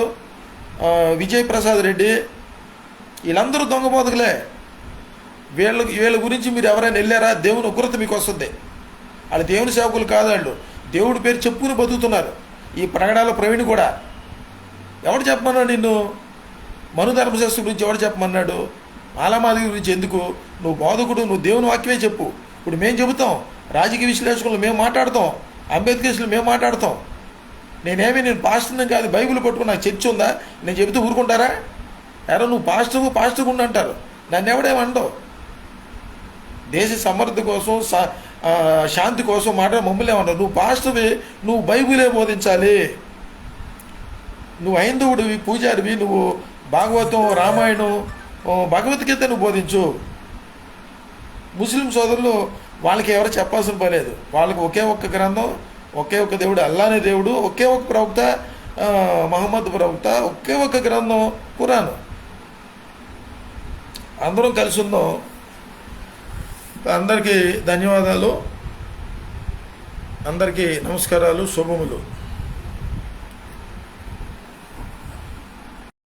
విజయ్ ప్రసాద్ రెడ్డి, వీళ్ళందరూ దొంగ బోధకులే. వీళ్ళ గురించి మీరు ఎవరైనా వెళ్ళారా? దేవుని ఉగ్రత మీకు వస్తుంది. వాళ్ళు దేవుని సేవకులు కాదు, వాళ్ళు దేవుడి పేరు చెప్పుకుని బతుకుతున్నారు. ఈ ప్రగడాల ప్రవీణ్ కూడా ఎవడు చెప్పమన్నాడు నిన్ను? మనుధర్మశాస్త్ర గురించి ఎవడు చెప్పమన్నాడు? మాలామాది గురించి ఎందుకు? నువ్వు బోధకుడు, నువ్వు దేవుని వాక్యమే చెప్పు. ఇప్పుడు మేము చెబుతాం, రాజకీయ విశ్లేషకులు మేము మాట్లాడతాం, అంబేద్కర్స్లు మేము మాట్లాడతాం. నేను పాస్టర్ని కాదు, బైబిల్ పట్టుకుని నాకు చర్చ ఉందా నేను చెబుతూ ఊరుకుంటారా? ఎవరో నువ్వు పాస్టర్ ఉండి అంటారు, నన్ను ఎవడేమండవు. దేశ సమర్థ కోసం, శాంతి కోసం మమ్మల్ని ఏమన్నారు? నువ్వు పాస్టర్వి, నువ్వు బైబిలే బోధించాలి. నువ్వు హైందవుడివి, పూజారివి, నువ్వు భాగవతం, రామాయణం, భగవద్గీత నువ్వు బోధించు. ముస్లిం సోదరులు వాళ్ళకి ఎవరు చెప్పాల్సిన పని లేదు. వాళ్ళకి ఒకే ఒక్క గ్రంథం, ఒకే ఒక్క దేవుడు, అల్లానే దేవుడు, ఒకే ఒక్క ప్రవక్త మహమ్మద్ ప్రవక్త, ఒకే ఒక్క గ్రంథం ఖురాన్. అందరం కలిసి ఉందాం. అందరికీ ధన్యవాదాలు, అందరికీ నమస్కారాలు, శుభములు.